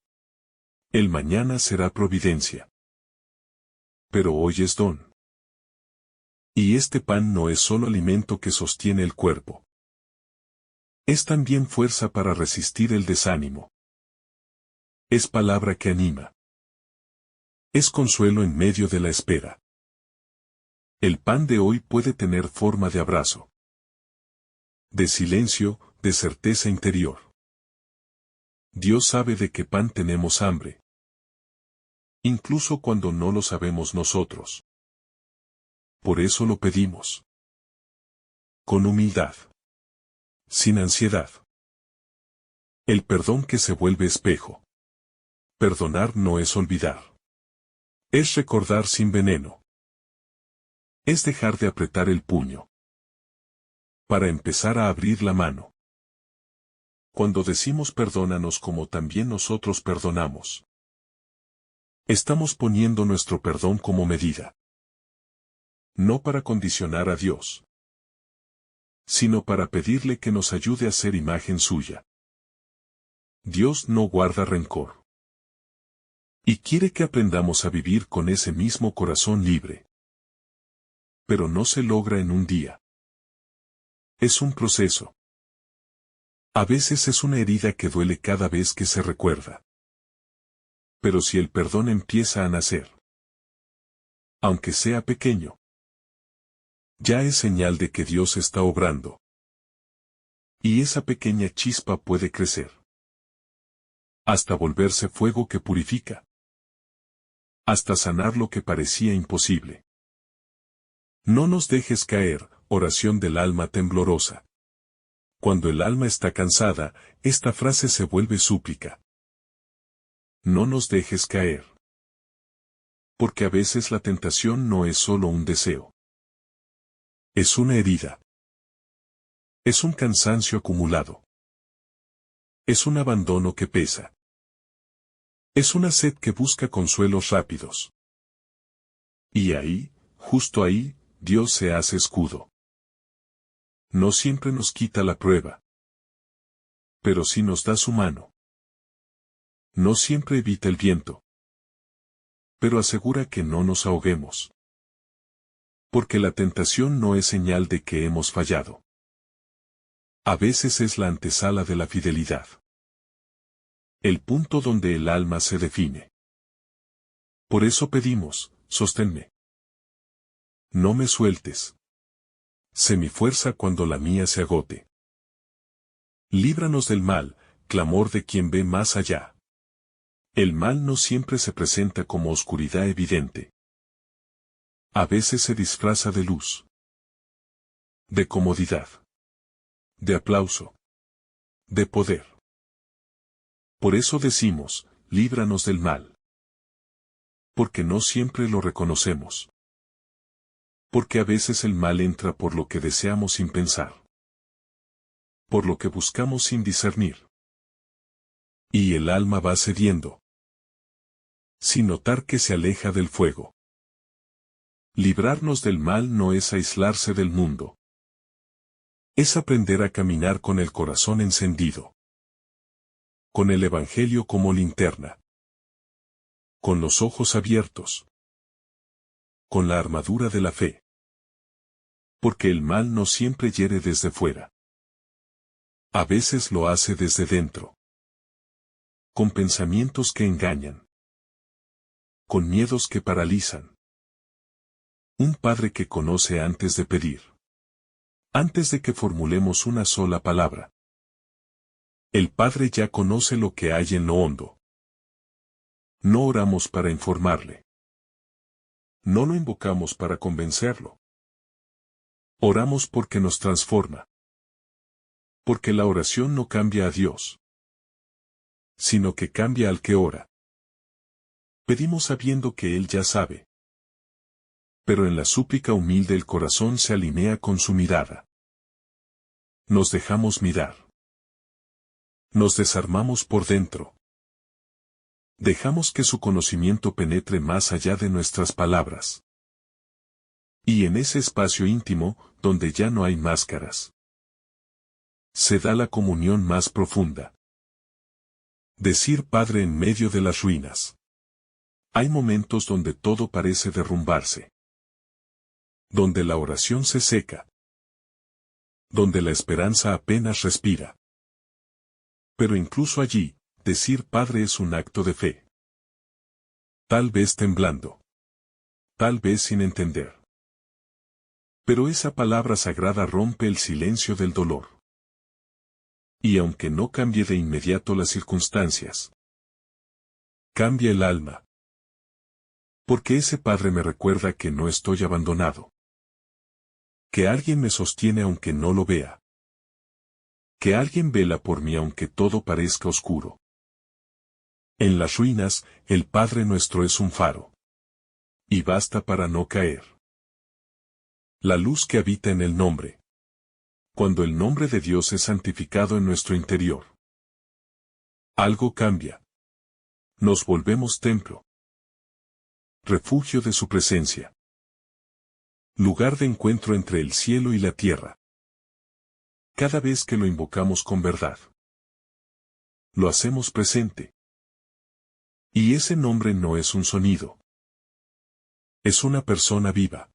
El mañana será providencia. Pero hoy es don. Y este pan no es solo alimento que sostiene el cuerpo. Es también fuerza para resistir el desánimo. Es palabra que anima. Es consuelo en medio de la espera. El pan de hoy puede tener forma de abrazo, de silencio, de certeza interior. Dios sabe de qué pan tenemos hambre, incluso cuando no lo sabemos nosotros. Por eso lo pedimos. Con humildad. Sin ansiedad. El perdón que se vuelve espejo. Perdonar no es olvidar. Es recordar sin veneno. Es dejar de apretar el puño. Para empezar a abrir la mano. Cuando decimos perdónanos como también nosotros perdonamos. Estamos poniendo nuestro perdón como medida. No para condicionar a Dios, sino para pedirle que nos ayude a ser imagen suya. Dios no guarda rencor. Y quiere que aprendamos a vivir con ese mismo corazón libre. Pero no se logra en un día. Es un proceso. A veces es una herida que duele cada vez que se recuerda. Pero si el perdón empieza a nacer, aunque sea pequeño, ya es señal de que Dios está obrando. Y esa pequeña chispa puede crecer, hasta volverse fuego que purifica, hasta sanar lo que parecía imposible. No nos dejes caer, oración del alma temblorosa. Cuando el alma está cansada, esta frase se vuelve súplica. No nos dejes caer. Porque a veces la tentación no es solo un deseo. Es una herida. Es un cansancio acumulado. Es un abandono que pesa. Es una sed que busca consuelos rápidos. Y ahí, justo ahí, Dios se hace escudo. No siempre nos quita la prueba. Pero sí nos da su mano. No siempre evita el viento. Pero asegura que no nos ahoguemos. Porque la tentación no es señal de que hemos fallado. A veces es la antesala de la fidelidad. El punto donde el alma se define. Por eso pedimos, sosténme. No me sueltes. Sé mi fuerza cuando la mía se agote. Líbranos del mal, clamor de quien ve más allá. El mal no siempre se presenta como oscuridad evidente. A veces se disfraza de luz, de comodidad, de aplauso, de poder. Por eso decimos, líbranos del mal. Porque no siempre lo reconocemos. Porque a veces el mal entra por lo que deseamos sin pensar. Por lo que buscamos sin discernir. Y el alma va cediendo. Sin notar que se aleja del fuego. Librarnos del mal no es aislarse del mundo. Es aprender a caminar con el corazón encendido. Con el Evangelio como linterna. Con los ojos abiertos. Con la armadura de la fe. Porque el mal no siempre hiere desde fuera. A veces lo hace desde dentro. Con pensamientos que engañan. Con miedos que paralizan. Un padre que conoce antes de pedir. Antes de que formulemos una sola palabra. El Padre ya conoce lo que hay en lo hondo. No oramos para informarle. No lo invocamos para convencerlo. Oramos porque nos transforma. Porque la oración no cambia a Dios, sino que cambia al que ora. Pedimos sabiendo que Él ya sabe. Pero en la súplica humilde el corazón se alinea con su mirada. Nos dejamos mirar. Nos desarmamos por dentro. Dejamos que su conocimiento penetre más allá de nuestras palabras. Y en ese espacio íntimo, donde ya no hay máscaras, se da la comunión más profunda. Decir Padre en medio de las ruinas. Hay momentos donde todo parece derrumbarse. Donde la oración se seca. Donde la esperanza apenas respira. Pero incluso allí, decir Padre es un acto de fe. Tal vez temblando. Tal vez sin entender. Pero esa palabra sagrada rompe el silencio del dolor. Y aunque no cambie de inmediato las circunstancias, cambia el alma. Porque ese Padre me recuerda que no estoy abandonado. Que alguien me sostiene aunque no lo vea. Que alguien vela por mí aunque todo parezca oscuro. En las ruinas, el Padre nuestro es un faro. Y basta para no caer. La luz que habita en el nombre. Cuando el nombre de Dios es santificado en nuestro interior, algo cambia. Nos volvemos templo. Refugio de su presencia. Lugar de encuentro entre el cielo y la tierra. Cada vez que lo invocamos con verdad, lo hacemos presente. Y ese nombre no es un sonido. Es una persona viva.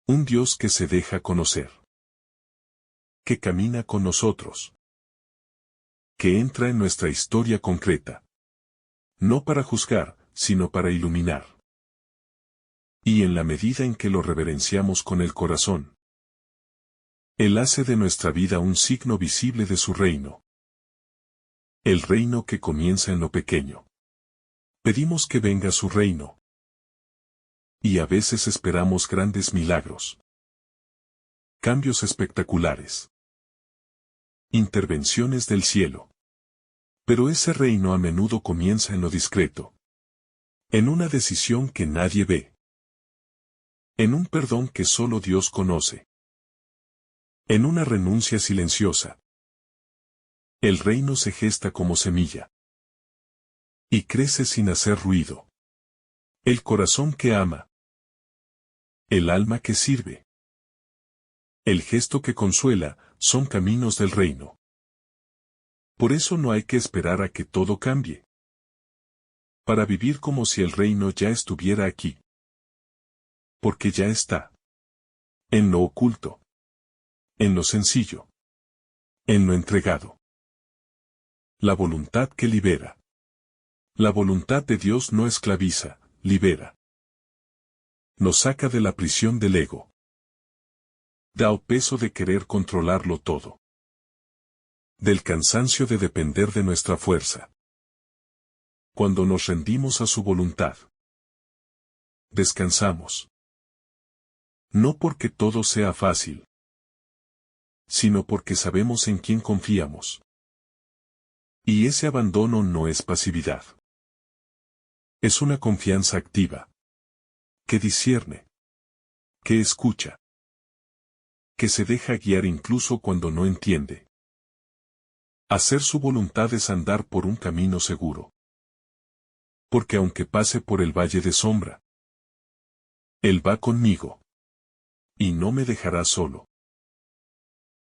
Un Dios que se deja conocer. Que camina con nosotros. Que entra en nuestra historia concreta. No para juzgar, sino para iluminar. Y en la medida en que lo reverenciamos con el corazón, Él hace de nuestra vida un signo visible de su reino. El reino que comienza en lo pequeño. Pedimos que venga su reino. Y a veces esperamos grandes milagros. Cambios espectaculares. Intervenciones del cielo. Pero ese reino a menudo comienza en lo discreto. En una decisión que nadie ve. En un perdón que solo Dios conoce. En una renuncia silenciosa. El reino se gesta como semilla. Y crece sin hacer ruido. El corazón que ama. El alma que sirve. El gesto que consuela, son caminos del reino. Por eso no hay que esperar a que todo cambie. Para vivir como si el reino ya estuviera aquí. Porque ya está. En lo oculto. En lo sencillo. En lo entregado. La voluntad que libera. La voluntad de Dios no esclaviza, libera. Nos saca de la prisión del ego. Da el peso de querer controlarlo todo. Del cansancio de depender de nuestra fuerza. Cuando nos rendimos a su voluntad, descansamos. No porque todo sea fácil, sino porque sabemos en quién confiamos. Y ese abandono no es pasividad. Es una confianza activa. Que discierne. Que escucha. Que se deja guiar incluso cuando no entiende. Hacer su voluntad es andar por un camino seguro. Porque aunque pase por el valle de sombra, Él va conmigo. Y no me dejará solo.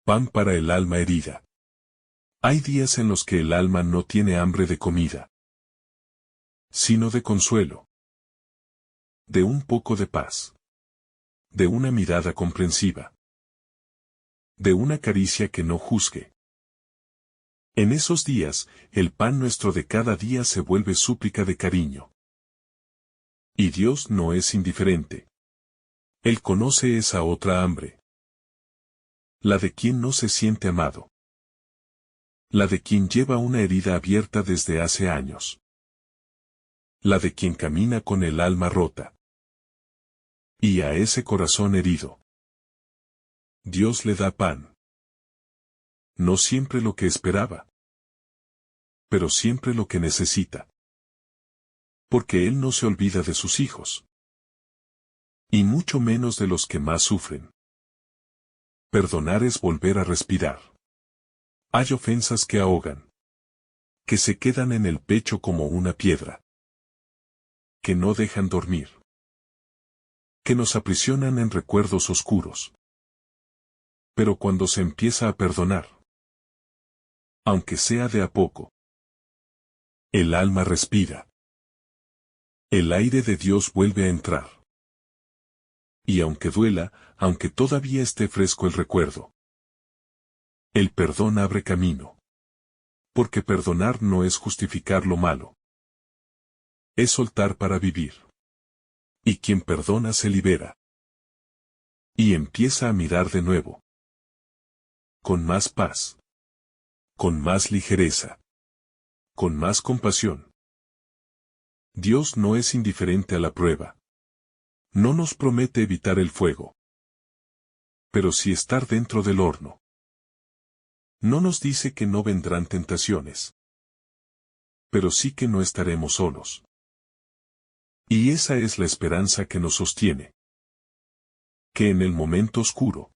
Pan para el alma herida. Hay días en los que el alma no tiene hambre de comida, sino de consuelo. De un poco de paz. De una mirada comprensiva. De una caricia que no juzgue. En esos días, el pan nuestro de cada día se vuelve súplica de cariño. Y Dios no es indiferente. Él conoce esa otra hambre. La de quien no se siente amado. La de quien lleva una herida abierta desde hace años. La de quien camina con el alma rota. Y a ese corazón herido, Dios le da pan. No siempre lo que esperaba, pero siempre lo que necesita. Porque Él no se olvida de sus hijos. Y mucho menos de los que más sufren. Perdonar es volver a respirar. Hay ofensas que ahogan. Que se quedan en el pecho como una piedra. Que no dejan dormir. Que nos aprisionan en recuerdos oscuros. Pero cuando se empieza a perdonar, aunque sea de a poco, el alma respira. El aire de Dios vuelve a entrar. Y aunque duela, aunque todavía esté fresco el recuerdo, el perdón abre camino. Porque perdonar no es justificar lo malo. Es soltar para vivir. Y quien perdona se libera. Y empieza a mirar de nuevo. Con más paz. Con más ligereza. Con más compasión. Dios no es indiferente a la prueba. No nos promete evitar el fuego, pero sí estar dentro del horno. No nos dice que no vendrán tentaciones, pero sí que no estaremos solos. Y esa es la esperanza que nos sostiene. Que en el momento oscuro,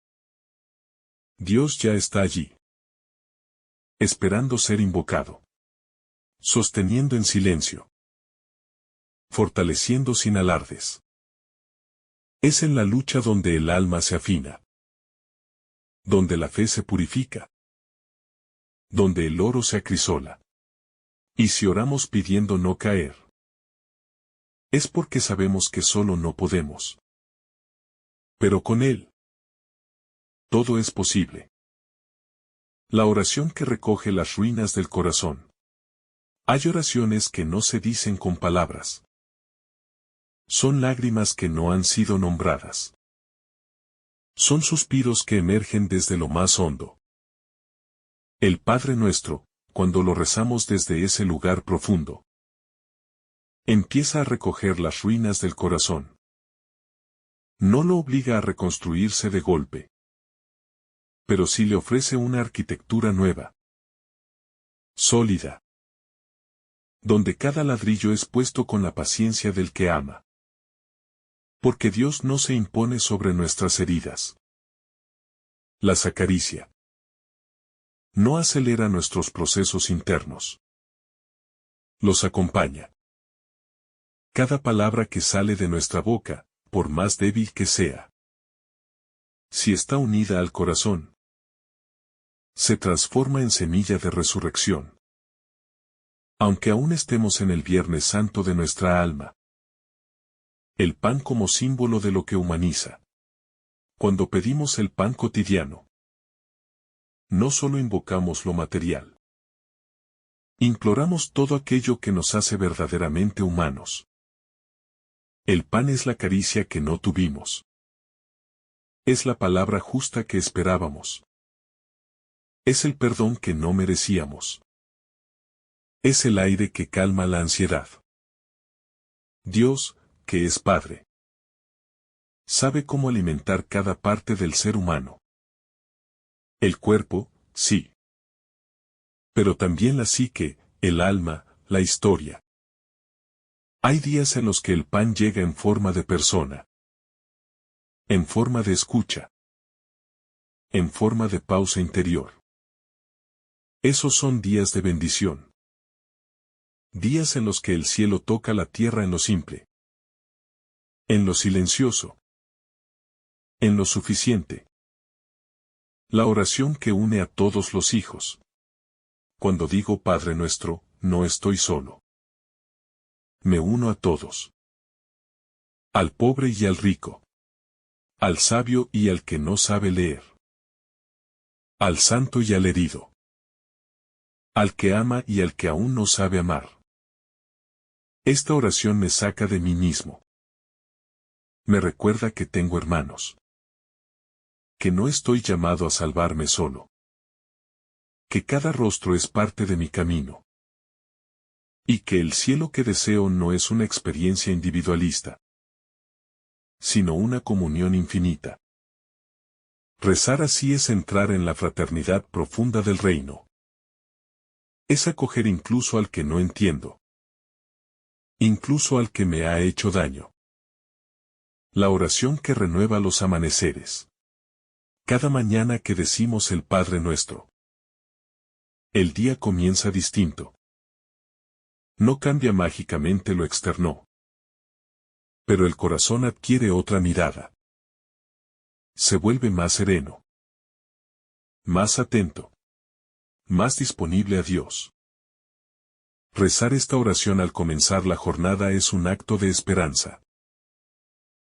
Dios ya está allí, esperando ser invocado, sosteniendo en silencio, fortaleciendo sin alardes. Es en la lucha donde el alma se afina, donde la fe se purifica, donde el oro se acrisola. Y si oramos pidiendo no caer, es porque sabemos que solo no podemos. Pero con Él, todo es posible. La oración que recoge las ruinas del corazón. Hay oraciones que no se dicen con palabras. Son lágrimas que no han sido nombradas. Son suspiros que emergen desde lo más hondo. El Padre Nuestro, cuando lo rezamos desde ese lugar profundo, empieza a recoger las ruinas del corazón. No lo obliga a reconstruirse de golpe, pero sí le ofrece una arquitectura nueva, sólida, donde cada ladrillo es puesto con la paciencia del que ama. Porque Dios no se impone sobre nuestras heridas. Las acaricia. No acelera nuestros procesos internos. Los acompaña. Cada palabra que sale de nuestra boca, por más débil que sea, si está unida al corazón, se transforma en semilla de resurrección. Aunque aún estemos en el Viernes Santo de nuestra alma, el pan como símbolo de lo que humaniza. Cuando pedimos el pan cotidiano, no solo invocamos lo material. Imploramos todo aquello que nos hace verdaderamente humanos. El pan es la caricia que no tuvimos. Es la palabra justa que esperábamos. Es el perdón que no merecíamos. Es el aire que calma la ansiedad. Dios, que es Padre, sabe cómo alimentar cada parte del ser humano. El cuerpo, sí. Pero también la psique, el alma, la historia. Hay días en los que el pan llega en forma de persona. En forma de escucha. En forma de pausa interior. Esos son días de bendición. Días en los que el cielo toca la tierra en lo simple. En lo silencioso. En lo suficiente. La oración que une a todos los hijos. Cuando digo Padre Nuestro, no estoy solo. Me uno a todos. Al pobre y al rico. Al sabio y al que no sabe leer. Al santo y al herido. Al que ama y al que aún no sabe amar. Esta oración me saca de mí mismo. Me recuerda que tengo hermanos. Que no estoy llamado a salvarme solo. Que cada rostro es parte de mi camino. Y que el cielo que deseo no es una experiencia individualista, sino una comunión infinita. Rezar así es entrar en la fraternidad profunda del reino. Es acoger incluso al que no entiendo. Incluso al que me ha hecho daño. La oración que renueva los amaneceres. Cada mañana que decimos el Padre Nuestro. El día comienza distinto. No cambia mágicamente lo externo. Pero el corazón adquiere otra mirada. Se vuelve más sereno. Más atento. Más disponible a Dios. Rezar esta oración al comenzar la jornada es un acto de esperanza.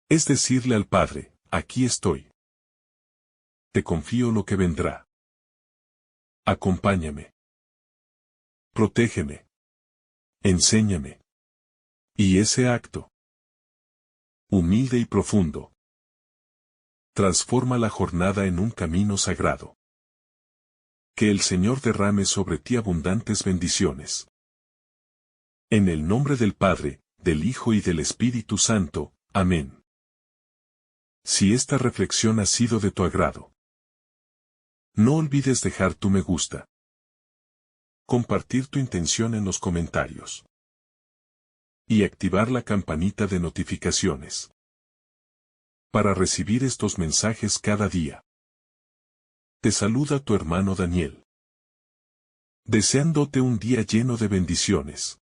Es decirle al Padre, aquí estoy. Te confío lo que vendrá. Acompáñame. Protégeme. Enséñame. Y ese acto, humilde y profundo, Transforma la jornada en un camino sagrado. Que el Señor derrame sobre ti abundantes bendiciones. En el nombre del Padre, del Hijo y del Espíritu Santo. Amén. Si esta reflexión ha sido de tu agrado, no olvides dejar tu me gusta, compartir tu intención en los comentarios y activar la campanita de notificaciones para recibir estos mensajes cada día. Te saluda tu hermano Daniel, deseándote un día lleno de bendiciones.